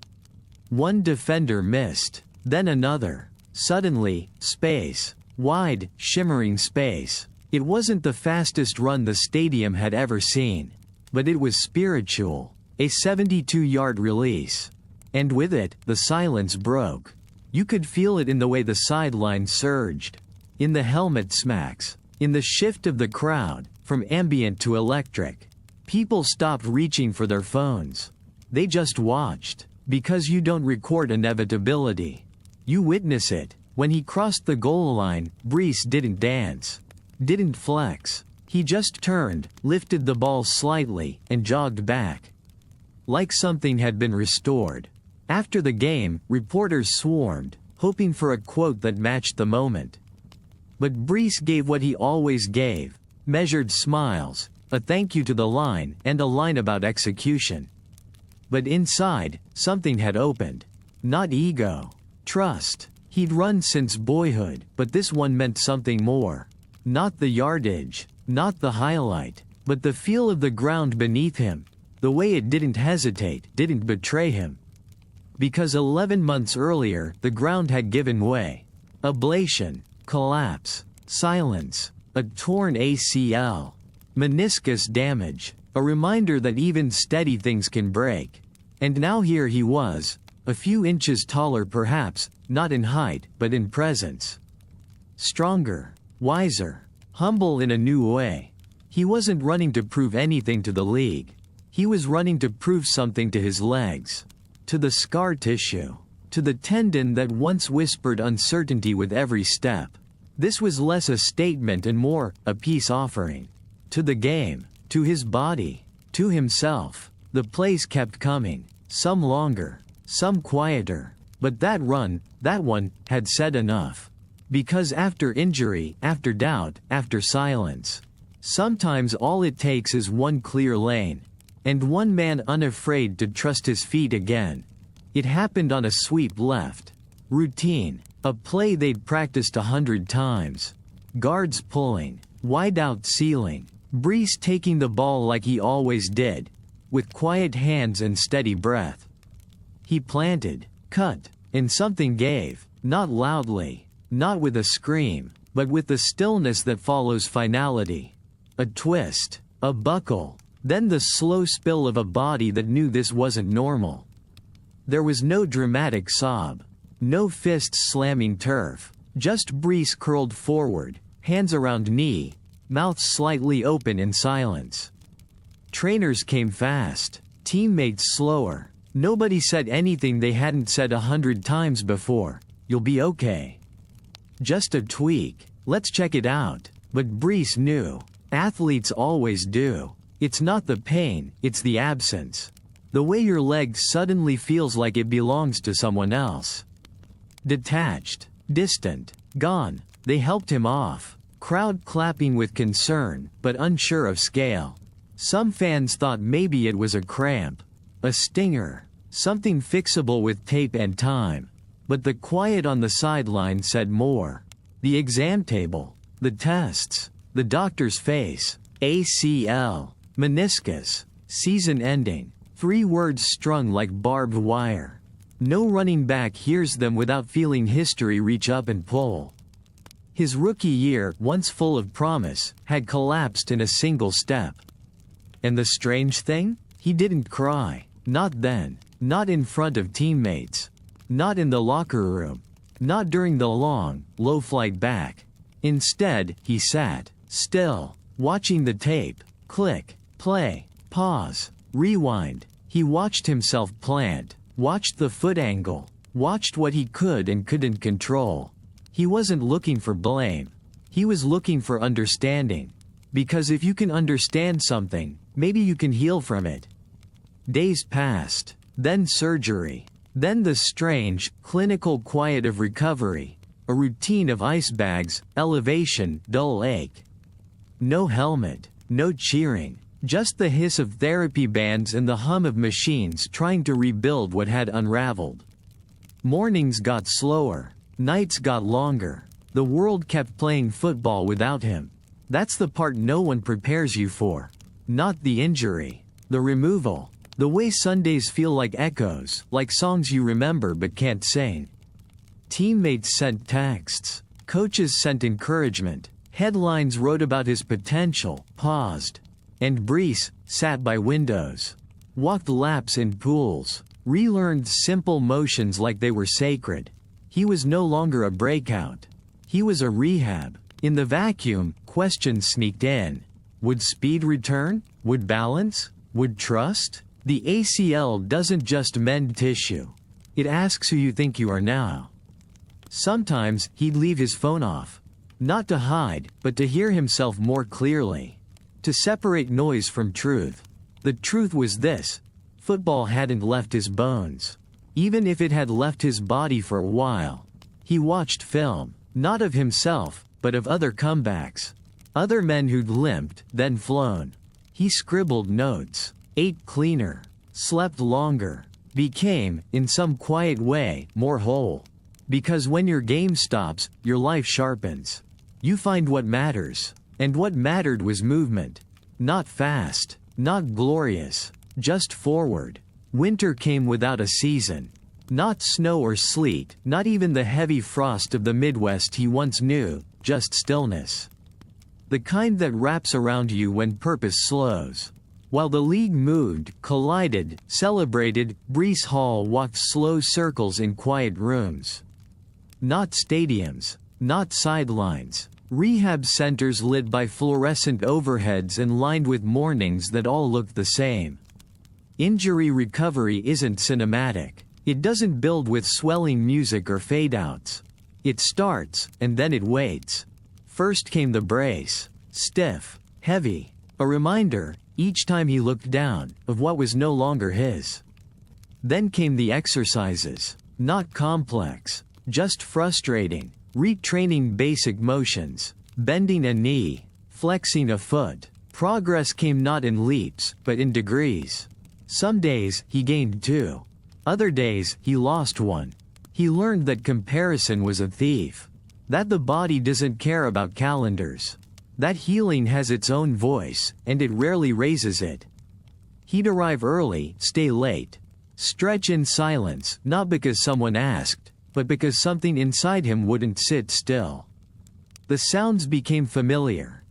One defender missed, then another. Suddenly, space. Wide, shimmering space. It wasn't the fastest run the stadium had ever seen. But it was spiritual. A 72-yard release. And with it, the silence broke. You could feel it in the way the sideline surged. In the helmet smacks. In the shift of the crowd, from ambient to electric. People stopped reaching for their phones. They just watched. Because you don't record inevitability. You witness it. When he crossed the goal line, Brees didn't dance. Didn't flex. He just turned, lifted the ball slightly, and jogged back. Like something had been restored. After the game, reporters swarmed, hoping for a quote that matched the moment. But Brees gave what he always gave, measured smiles, a thank you to the line, and a line about execution. But inside, something had opened. Not ego. Trust. He'd run since boyhood, but this one meant something more. Not the yardage, not the highlight, but the feel of the ground beneath him. The way it didn't hesitate, didn't betray him. Because 11 months earlier, the ground had given way. Ablation, collapse, silence, a torn ACL, meniscus damage, a reminder that even steady things can break. And now here he was, a few inches taller perhaps, not in height, but in presence. Stronger, wiser, humble in a new way. He wasn't running to prove anything to the league. He was running to prove something to his legs. To the scar tissue. To the tendon that once whispered uncertainty with every step. This was less a statement and more, a peace offering. To the game. To his body. To himself. The plays kept coming. Some longer. Some quieter. But that one, had said enough. Because after injury, after doubt, after silence, sometimes all it takes is one clear lane. And one man unafraid to trust his feet again. It happened on a sweep left. Routine. A play they'd practiced 100 times. Guards pulling. Wide out ceiling. Breece taking the ball like he always did. With quiet hands and steady breath. He planted, cut, and something gave, not loudly, not with a scream, but with the stillness that follows finality. A twist, a buckle, then the slow spill of a body that knew this wasn't normal. There was no dramatic sob, no fists slamming turf, just Breece curled forward, hands around knee, mouth slightly open in silence. Trainers came fast, teammates slower. Nobody said anything they hadn't said 100 times before. You'll be okay. Just a tweak. Let's check it out. But Breece knew. Athletes always do. It's not the pain, it's the absence. The way your leg suddenly feels like it belongs to someone else. Detached, distant, gone. They helped him off. Crowd clapping with concern, but unsure of scale. Some fans thought maybe it was a cramp. A stinger. Something fixable with tape and time. But the quiet on the sideline said more. The exam table. The tests. The doctor's face. ACL. Meniscus. Season ending. 3 words strung like barbed wire. No running back hears them without feeling history reach up and pull. His rookie year, once full of promise, had collapsed in a single step. And the strange thing? He didn't cry. Not then. Not in front of teammates. Not in the locker room. Not during the long, low flight back. Instead, he sat, still, watching the tape. Click, play, pause, rewind. He watched himself plant, watched the foot angle, watched what he could and couldn't control. He wasn't looking for blame. He was looking for understanding. Because if you can understand something, maybe you can heal from it. Days passed, then surgery, then the strange, clinical quiet of recovery, a routine of ice bags, elevation, dull ache. No helmet, no cheering, just the hiss of therapy bands and the hum of machines trying to rebuild what had unraveled. Mornings got slower, nights got longer. The world kept playing football without him. That's the part no one prepares you for. Not the injury, the removal. The way Sundays feel like echoes, like songs you remember but can't sing. Teammates sent texts. Coaches sent encouragement. Headlines wrote about his potential, paused. And Breece sat by windows. Walked laps in pools. Relearned simple motions like they were sacred. He was no longer a breakout. He was a rehab. In the vacuum, questions sneaked in. Would speed return? Would balance? Would trust? The ACL doesn't just mend tissue. It asks who you think you are now. Sometimes he'd leave his phone off. Not to hide, but to hear himself more clearly. To separate noise from truth. The truth was this: football hadn't left his bones. Even if it had left his body for a while. He watched film, not of himself, but of other comebacks. Other men who'd limped, then flown. He scribbled notes, ate cleaner, slept longer, became, in some quiet way, more whole. Because when your game stops, your life sharpens. You find what matters. And what mattered was movement. Not fast, not glorious, just forward. Winter came without a season. Not snow or sleet, not even the heavy frost of the Midwest he once knew, just stillness. The kind that wraps around you when purpose slows. While the league moved, collided, celebrated, Breece Hall walked slow circles in quiet rooms. Not stadiums, not sidelines. Rehab centers lit by fluorescent overheads and lined with mornings that all looked the same. Injury recovery isn't cinematic. It doesn't build with swelling music or fade-outs. It starts, and then it waits. First came the brace. Stiff, heavy. A reminder, each time he looked down, of what was no longer his. Then came the exercises. Not complex. Just frustrating. Retraining basic motions. Bending a knee. Flexing a foot. Progress came not in leaps, but in degrees. Some days, he gained 2. Other days, he lost 1. He learned that comparison was a thief. That the body doesn't care about calendars. That healing has its own voice, and it rarely raises it. He'd arrive early, stay late. Stretch in silence, not because someone asked, but because something inside him wouldn't sit still. The sounds became familiar.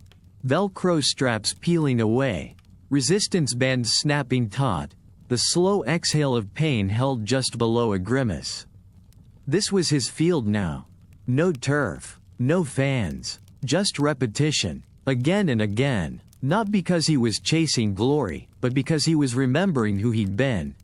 Velcro straps peeling away. Resistance bands snapping taut. The slow exhale of pain held just below a grimace. This was his field now. No turf. No fans. Just repetition. Again and again. Not because he was chasing glory, but because he was remembering who he'd been.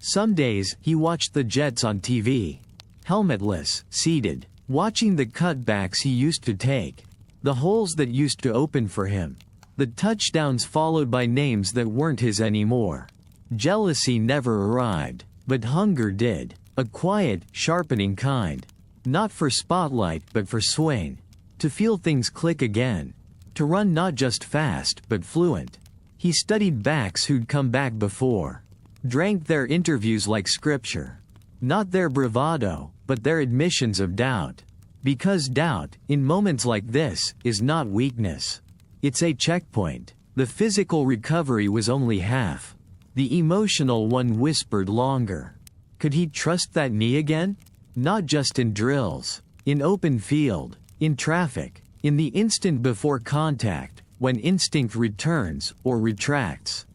Some days, he watched the Jets on TV. Helmetless, seated. Watching the cutbacks he used to take. The holes that used to open for him. The touchdowns followed by names that weren't his anymore. Jealousy never arrived, but hunger did. A quiet, sharpening kind. Not for spotlight, but for swing. To feel things click again. To run not just fast, but fluent. He studied backs who'd come back before. Drank their interviews like scripture. Not their bravado, but their admissions of doubt. Because doubt, in moments like this, is not weakness. It's a checkpoint. The physical recovery was only half. The emotional one whispered longer. Could he trust that knee again? Not just in drills. In open field. In traffic. In the instant before contact, when instinct returns, or retracts.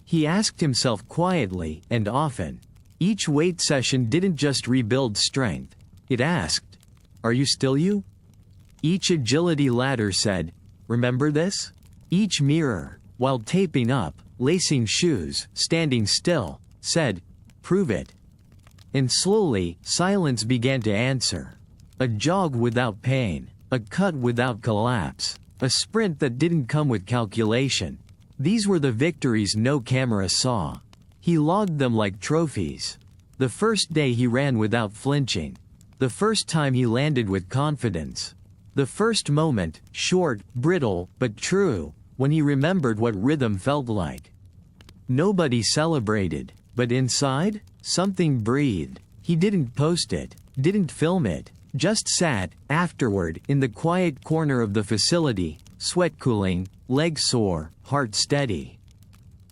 He asked himself quietly, and often. Each weight session didn't just rebuild strength. It asked, "Are you still you?" Each agility ladder said, "Remember this?" Each mirror, while taping up, lacing shoes, standing still, said, "Prove it." And slowly, silence began to answer. A jog without pain. A cut without collapse. A sprint that didn't come with calculation. These were the victories no camera saw. He logged them like trophies. The first day he ran without flinching. The first time he landed with confidence. The first moment, short, brittle, but true, when he remembered what rhythm felt like. Nobody celebrated, but inside, something breathed. He didn't post it, didn't film it, just sat, afterward, in the quiet corner of the facility, sweat cooling, legs sore, heart steady.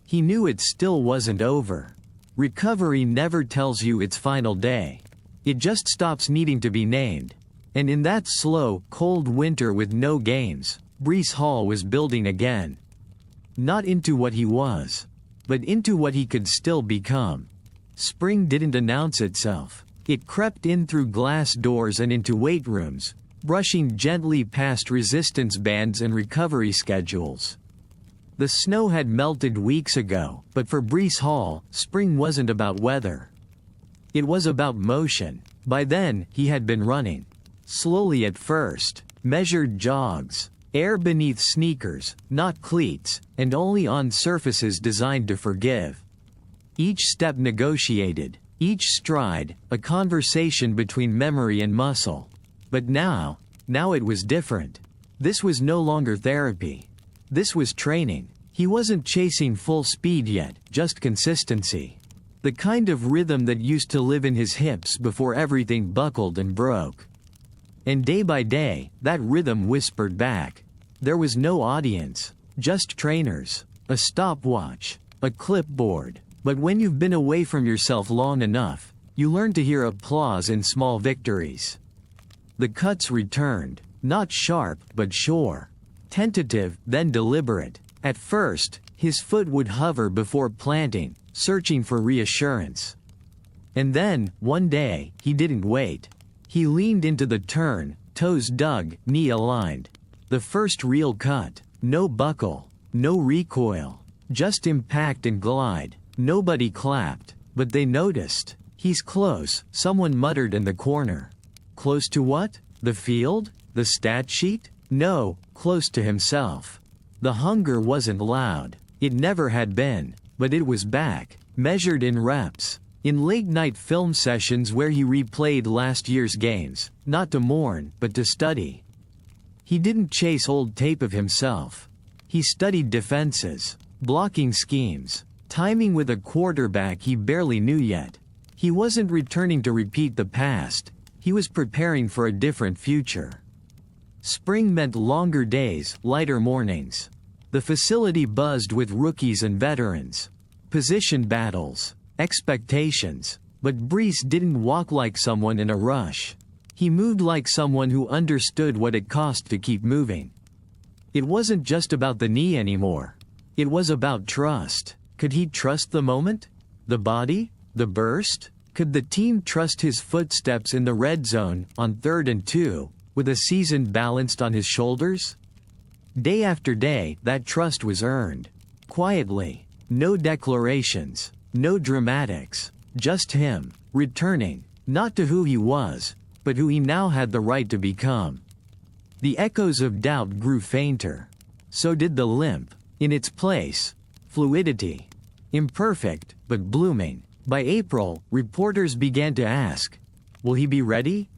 He knew it still wasn't over. Recovery never tells you its final day. It just stops needing to be named. And in that slow, cold winter with no games, Breece Hall was building again. Not into what he was, but into what he could still become. Spring didn't announce itself. It crept in through glass doors and into weight rooms, brushing gently past resistance bands and recovery schedules. The snow had melted weeks ago, but for Breece Hall, spring wasn't about weather. It was about motion. By then, he had been running. Slowly at first, measured jogs, air beneath sneakers, not cleats, and only on surfaces designed to forgive. Each step negotiated, each stride, a conversation between memory and muscle. But now it was different. This was no longer therapy. This was training. He wasn't chasing full speed yet, just consistency. The kind of rhythm that used to live in his hips before everything buckled and broke. And day by day, that rhythm whispered back. There was no audience, just trainers, a stopwatch, a clipboard. But when you've been away from yourself long enough, you learn to hear applause in small victories. The cuts returned, not sharp but sure. Tentative, then deliberate. At first, his foot would hover before planting, searching for reassurance. And then, one day, he didn't wait. He leaned into the turn, toes dug, knee aligned. The first real cut. No buckle, no recoil, just impact and glide. Nobody clapped, but they noticed. He's close, someone muttered in the corner. Close to what? The field? The stat sheet? No, close to himself. The hunger wasn't loud. It never had been. But it was back, measured in reps. In late-night film sessions where he replayed last year's games, not to mourn, but to study. He didn't chase old tape of himself. He studied defenses, blocking schemes, timing with a quarterback he barely knew yet. He wasn't returning to repeat the past. He was preparing for a different future. Spring meant longer days, lighter mornings. The facility buzzed with rookies and veterans. Position battles, expectations. But Brees didn't walk like someone in a rush. He moved like someone who understood what it cost to keep moving. It wasn't just about the knee anymore. It was about trust. Could he trust the moment? The body? The burst? Could the team trust his footsteps in the red zone, on 3rd and 2, with a season balanced on his shoulders? Day after day, that trust was earned. Quietly. No declarations. No dramatics. Just him, returning, not to who he was, but who he now had the right to become. The echoes of doubt grew fainter. So did the limp. In its place, fluidity. Imperfect, but blooming. By April, reporters began to ask, will he be ready?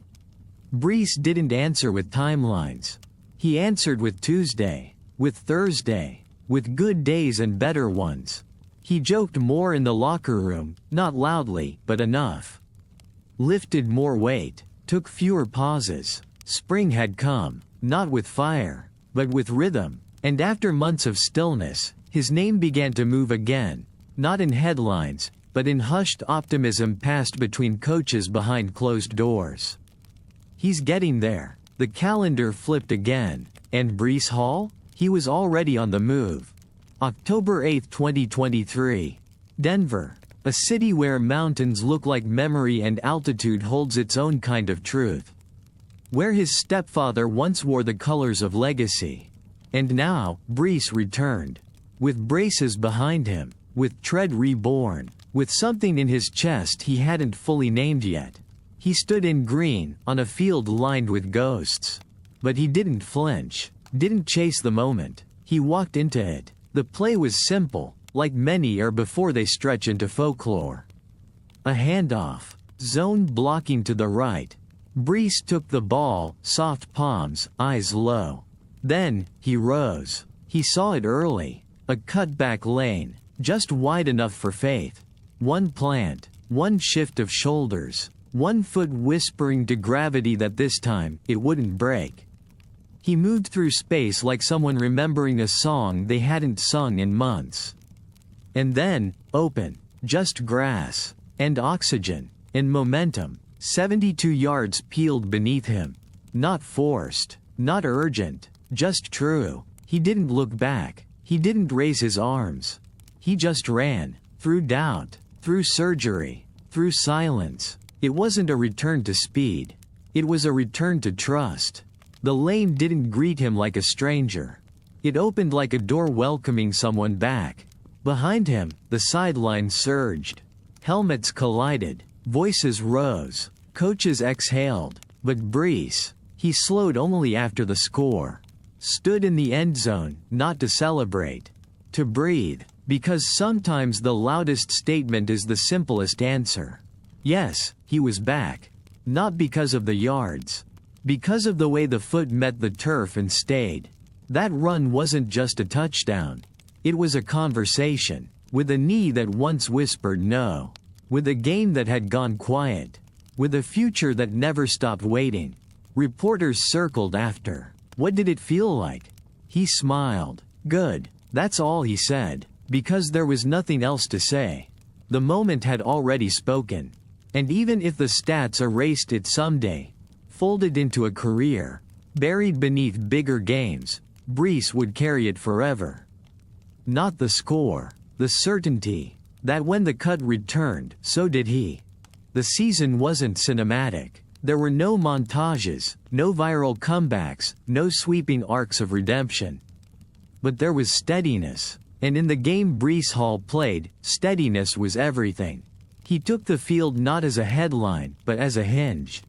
Brees didn't answer with timelines. He answered with Tuesday, with Thursday, with good days and better ones. He joked more in the locker room, not loudly, but enough. Lifted more weight, took fewer pauses. Spring had come, not with fire, but with rhythm. And after months of stillness, his name began to move again, not in headlines, but in hushed optimism passed between coaches behind closed doors. He's getting there. The calendar flipped again. And Breece Hall? He was already on the move. October 8, 2023. Denver. A city where mountains look like memory and altitude holds its own kind of truth. Where his stepfather once wore the colors of legacy. And now, Breece returned. With braces behind him. With tread reborn. With something in his chest he hadn't fully named yet. He stood in green, on a field lined with ghosts. But he didn't flinch. Didn't chase the moment. He walked into it. The play was simple, like many are before they stretch into folklore. A handoff. Zone blocking to the right. Breece took the ball, soft palms, eyes low. Then, he rose. He saw it early. A cutback lane, just wide enough for faith. One plant, one shift of shoulders, one foot whispering to gravity that this time, it wouldn't break. He moved through space like someone remembering a song they hadn't sung in months. And then, open, just grass, and oxygen, and momentum. 72 yards peeled beneath him. Not forced, not urgent, just true. He didn't look back. He didn't raise his arms. He just ran, through doubt, through surgery, through silence. It wasn't a return to speed. It was a return to trust. The lane didn't greet him like a stranger. It opened like a door welcoming someone back. Behind him, the sideline surged. Helmets collided. Voices rose. Coaches exhaled. But Brees, he slowed only after the score. Stood in the end zone, not to celebrate. To breathe. Because sometimes the loudest statement is the simplest answer. Yes, he was back. Not because of the yards. Because of the way the foot met the turf and stayed. That run wasn't just a touchdown. It was a conversation. With a knee that once whispered no. With a game that had gone quiet. With a future that never stopped waiting. Reporters circled after. What did it feel like? He smiled. Good. That's all he said. Because there was nothing else to say. The moment had already spoken. And even if the stats erased it someday, folded into a career, buried beneath bigger games, Brees would carry it forever. Not the score, the certainty that when the cut returned, so did he. The season wasn't cinematic. There were no montages, no viral comebacks, no sweeping arcs of redemption. But there was steadiness. And in the game Breece Hall played, steadiness was everything. He took the field not as a headline, but as a hinge.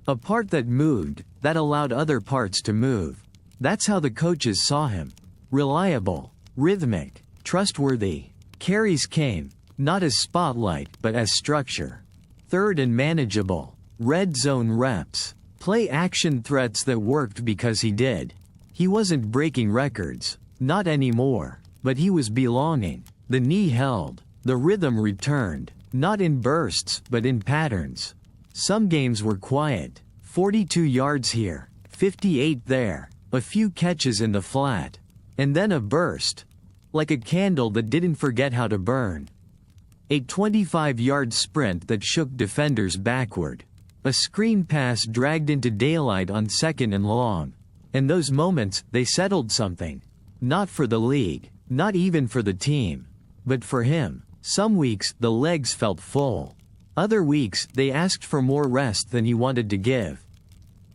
A part that moved, that allowed other parts to move. That's how the coaches saw him. Reliable, rhythmic, trustworthy. Carries came, not as spotlight, but as structure. Third and manageable. Red zone reps. Play action threats that worked because he did. He wasn't breaking records. Not anymore. But he was belonging. The knee held. The rhythm returned. Not in bursts, but in patterns. Some games were quiet. 42 yards here. 58 there. A few catches in the flat. And then a burst. Like a candle that didn't forget how to burn. A 25-yard sprint that shook defenders backward. A screen pass dragged into daylight on 2nd and long. And those moments, they settled something. Not for the league. Not even for the team. But for him. Some weeks, the legs felt full. Other weeks, they asked for more rest than he wanted to give.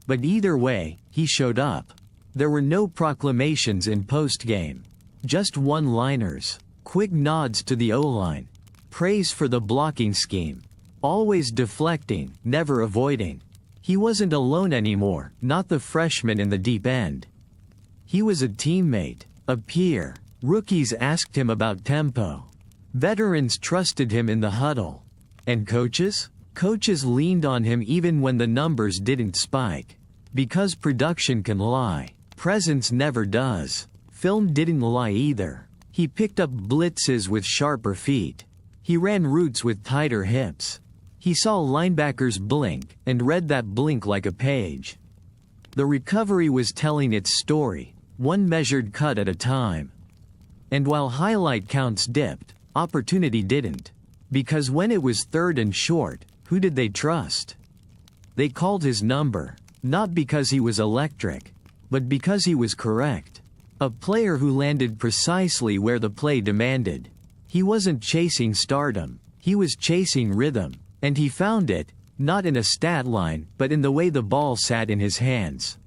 But either way, he showed up. There were no proclamations in postgame. Just one-liners. Quick nods to the O-line. Praise for the blocking scheme. Always deflecting, never avoiding. He wasn't alone anymore, not the freshman in the deep end. He was a teammate, a peer. Rookies asked him about tempo. Veterans trusted him in the huddle. And coaches? Coaches leaned on him even when the numbers didn't spike. Because production can lie. Presence never does. Film didn't lie either. He picked up blitzes with sharper feet. He ran routes with tighter hips. He saw linebackers blink, and read that blink like a page. The recovery was telling its story, one measured cut at a time. And while highlight counts dipped, opportunity didn't. Because when it was 3rd and short, who did they trust? They called his number, not because he was electric, but because he was correct. A player who landed precisely where the play demanded. He wasn't chasing stardom, he was chasing rhythm. And he found it, not in a stat line, but in the way the ball sat in his hands.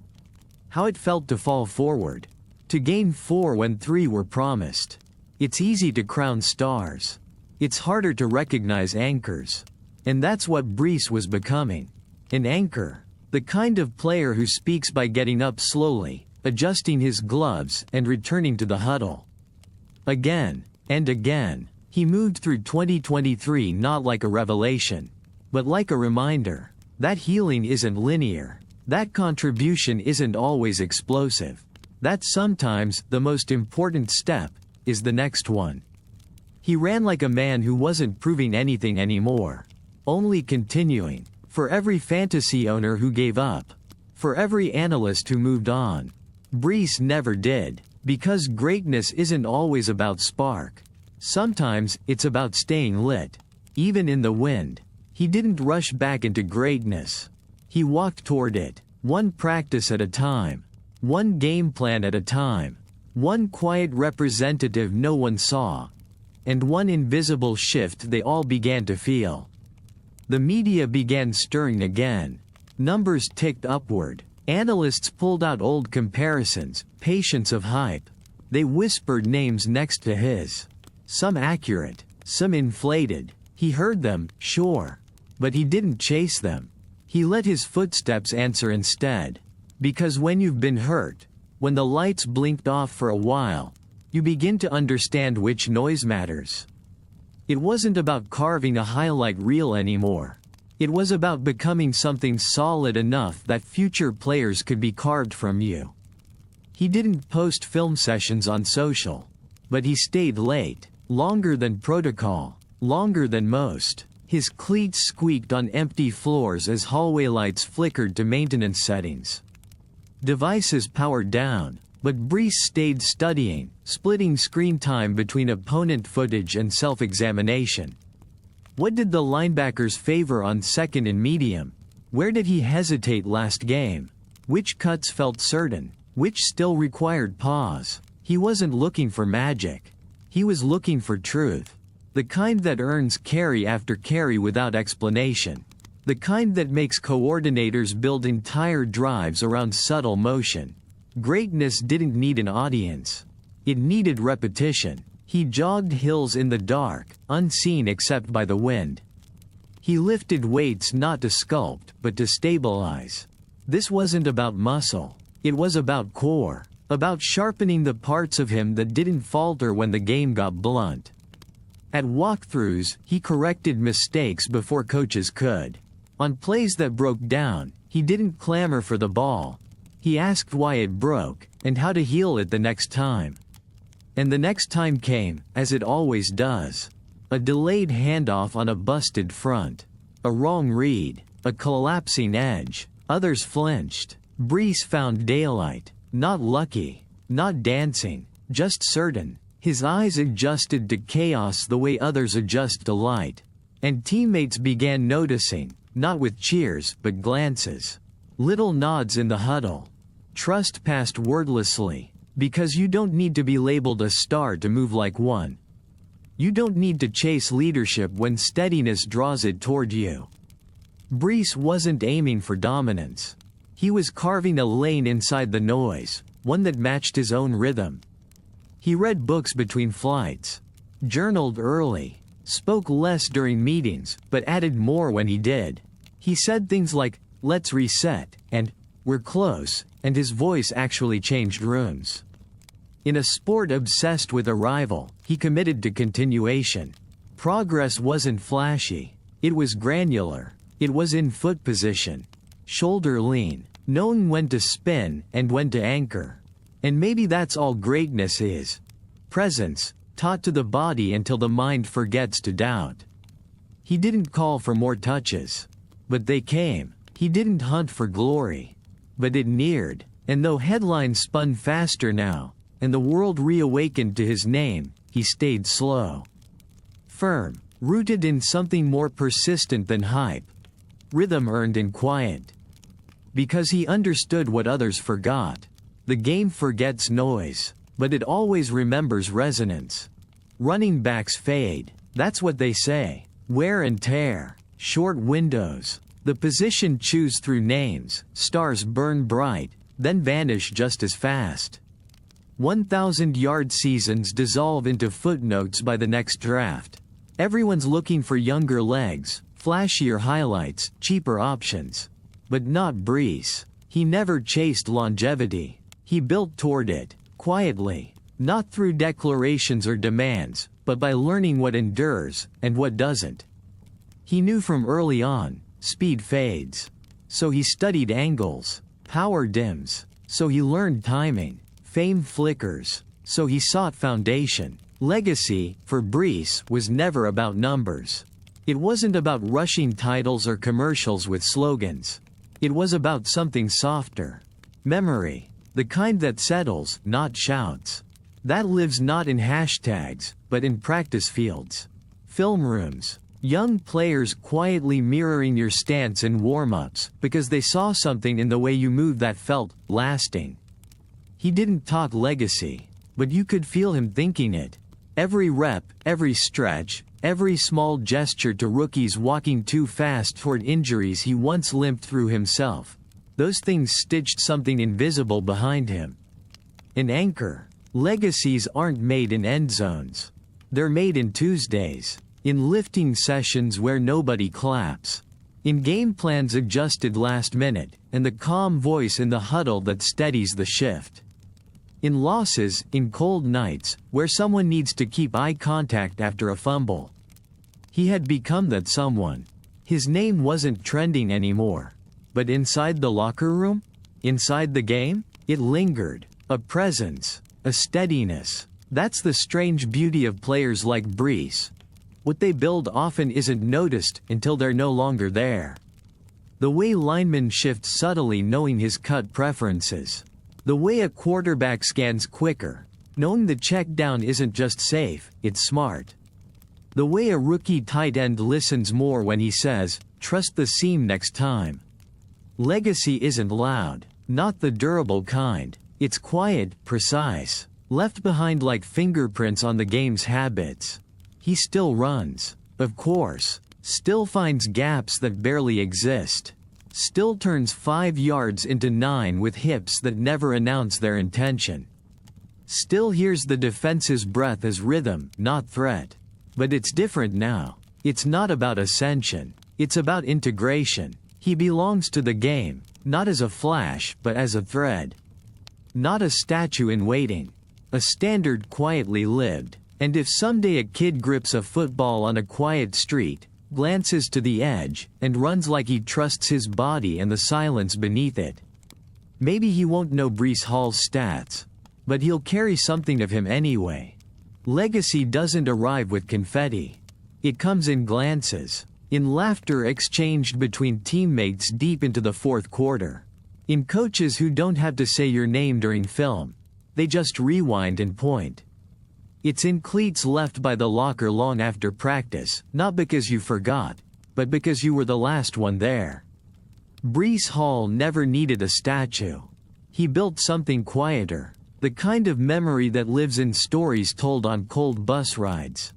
How it felt to fall forward. To gain 4 when 3 were promised. It's easy to crown stars. It's harder to recognize anchors. And that's what Brees was becoming. An anchor. The kind of player who speaks by getting up slowly, adjusting his gloves, and returning to the huddle. Again, and again, he moved through 2023 not like a revelation, but like a reminder. That healing isn't linear. That contribution isn't always explosive. That sometimes, the most important step, is the next one. He ran like a man who wasn't proving anything anymore. Only continuing. For every fantasy owner who gave up. For every analyst who moved on. Brees never did. Because greatness isn't always about spark. Sometimes, it's about staying lit. Even in the wind. He didn't rush back into greatness. He walked toward it. One practice at a time. One game plan at a time. One quiet representative no one saw. And one invisible shift they all began to feel. The media began stirring again. Numbers ticked upward. Analysts pulled out old comparisons, patience of hype. They whispered names next to his. Some accurate, some inflated. He heard them, sure. But he didn't chase them. He let his footsteps answer instead. Because when you've been hurt, when the lights blinked off for a while, you begin to understand which noise matters. It wasn't about carving a highlight reel anymore. It was about becoming something solid enough that future players could be carved from you. He didn't post film sessions on social. But he stayed late, longer than protocol, longer than most. His cleats squeaked on empty floors as hallway lights flickered to maintenance settings. Devices powered down, but Brees stayed studying, splitting screen time between opponent footage and self-examination. What did the linebackers favor on second and medium? Where did he hesitate last game? Which cuts felt certain? Which still required pause? He wasn't looking for magic. He was looking for truth. The kind that earns carry after carry without explanation. The kind that makes coordinators build entire drives around subtle motion. Greatness didn't need an audience. It needed repetition. He jogged hills in the dark, unseen except by the wind. He lifted weights not to sculpt, but to stabilize. This wasn't about muscle. It was about core. About sharpening the parts of him that didn't falter when the game got blunt. At walkthroughs, he corrected mistakes before coaches could. On plays that broke down, he didn't clamor for the ball. He asked why it broke, and how to heal it the next time. And the next time came, as it always does. A delayed handoff on a busted front. A wrong read. A collapsing edge. Others flinched. Brees found daylight. Not lucky. Not dancing. Just certain. His eyes adjusted to chaos the way others adjust to light. And teammates began noticing, not with cheers, but glances. Little nods in the huddle. Trust passed wordlessly. Because you don't need to be labeled a star to move like one. You don't need to chase leadership when steadiness draws it toward you. Brees wasn't aiming for dominance. He was carving a lane inside the noise, one that matched his own rhythm. He read books between flights, journaled early, spoke less during meetings, but added more when he did. He said things like, "Let's reset," and "We're close," and his voice actually changed rooms. In a sport obsessed with arrival, he committed to continuation. Progress wasn't flashy. It was granular. It was in foot position. Shoulder lean. Knowing when to spin and when to anchor. And maybe that's all greatness is. Presence, taught to the body until the mind forgets to doubt. He didn't call for more touches. But they came. He didn't hunt for glory. But it neared. And though headlines spun faster now, and the world reawakened to his name, he stayed slow. Firm, rooted in something more persistent than hype. Rhythm earned in quiet. Because he understood what others forgot. The game forgets noise, but it always remembers resonance. Running backs fade, that's what they say. Wear and tear, short windows. The position chews through names, stars burn bright, then vanish just as fast. 1,000-yard seasons dissolve into footnotes by the next draft. Everyone's looking for younger legs, flashier highlights, cheaper options. But not Brees. He never chased longevity. He built toward it, quietly, not through declarations or demands, but by learning what endures, and what doesn't. He knew from early on, speed fades. So he studied angles, power dims. So he learned timing, fame flickers. So he sought foundation. Legacy, for Brees, was never about numbers. It wasn't about rushing titles or commercials with slogans. It was about something softer. Memory. The kind that settles, not shouts. That lives not in hashtags, but in practice fields. Film rooms. Young players quietly mirroring your stance in warm-ups, because they saw something in the way you moved that felt lasting. He didn't talk legacy, but you could feel him thinking it. Every rep, every stretch, every small gesture to rookies walking too fast toward injuries he once limped through himself. Those things stitched something invisible behind him. An anchor. Legacies aren't made in end zones. They're made in Tuesdays. In lifting sessions where nobody claps. In game plans adjusted last minute, and the calm voice in the huddle that steadies the shift. In losses, in cold nights, where someone needs to keep eye contact after a fumble. He had become that someone. His name wasn't trending anymore. But inside the locker room? Inside the game? It lingered. A presence. A steadiness. That's the strange beauty of players like Brees. What they build often isn't noticed until they're no longer there. The way linemen shift subtly knowing his cut preferences. The way a quarterback scans quicker, knowing the check down isn't just safe, it's smart. The way a rookie tight end listens more when he says, "Trust the seam next time." Legacy isn't loud, not the durable kind. It's quiet, precise, left behind like fingerprints on the game's habits. He still runs, of course, still finds gaps that barely exist, still turns 5 yards into 9 with hips that never announce their intention. Still hears the defense's breath as rhythm, not threat. But it's different now. It's not about ascension. It's about integration. He belongs to the game, not as a flash, but as a thread. Not a statue in waiting. A standard quietly lived. And if someday a kid grips a football on a quiet street, glances to the edge, and runs like he trusts his body and the silence beneath it, maybe he won't know Breece Hall's stats, but he'll carry something of him anyway. Legacy doesn't arrive with confetti. It comes in glances, in laughter exchanged between teammates deep into the fourth quarter, in coaches who don't have to say your name during film, they just rewind and point. It's in cleats left by the locker long after practice, not because you forgot, but because you were the last one there. Breece Hall never needed a statue. He built something quieter, the kind of memory that lives in stories told on cold bus rides.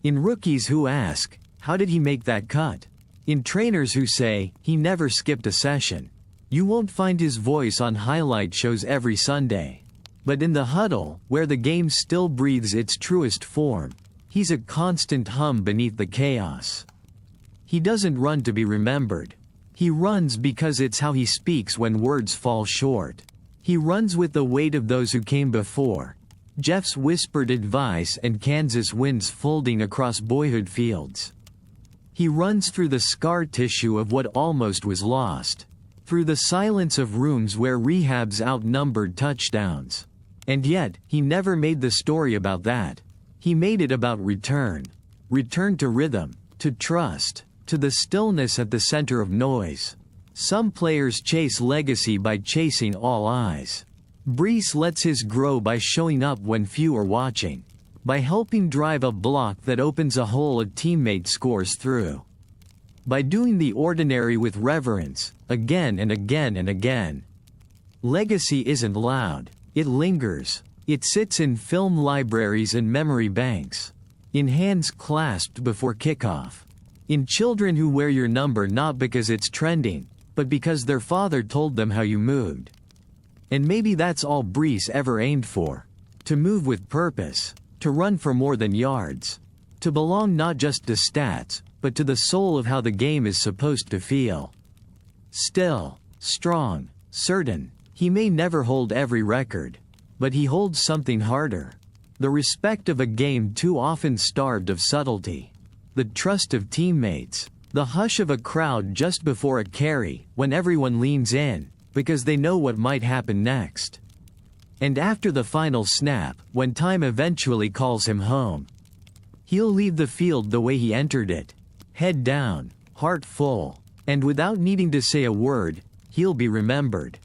In rookies who ask, "How did he make that cut?" In trainers who say, "He never skipped a session." You won't find his voice on highlight shows every Sunday. But in the huddle, where the game still breathes its truest form, he's a constant hum beneath the chaos. He doesn't run to be remembered. He runs because it's how he speaks when words fall short. He runs with the weight of those who came before. Jeff's whispered advice and Kansas winds folding across boyhood fields. He runs through the scar tissue of what almost was lost. Through the silence of rooms where rehabs outnumbered touchdowns. And yet, he never made the story about that. He made it about return. Return to rhythm, to trust, to the stillness at the center of noise. Some players chase legacy by chasing all eyes. Brees lets his grow by showing up when few are watching. By helping drive a block that opens a hole a teammate scores through. By doing the ordinary with reverence, again and again and again. Legacy isn't loud. It lingers. It sits in film libraries and memory banks. In hands clasped before kickoff. In children who wear your number not because it's trending, but because their father told them how you moved. And maybe that's all Brees ever aimed for. To move with purpose. To run for more than yards. To belong not just to stats, but to the soul of how the game is supposed to feel. Still, strong, certain. He may never hold every record, but he holds something harder. The respect of a game too often starved of subtlety. The trust of teammates. The hush of a crowd just before a carry, when everyone leans in, because they know what might happen next. And after the final snap, when time eventually calls him home, he'll leave the field the way he entered it. Head down, heart full, and without needing to say a word, he'll be remembered.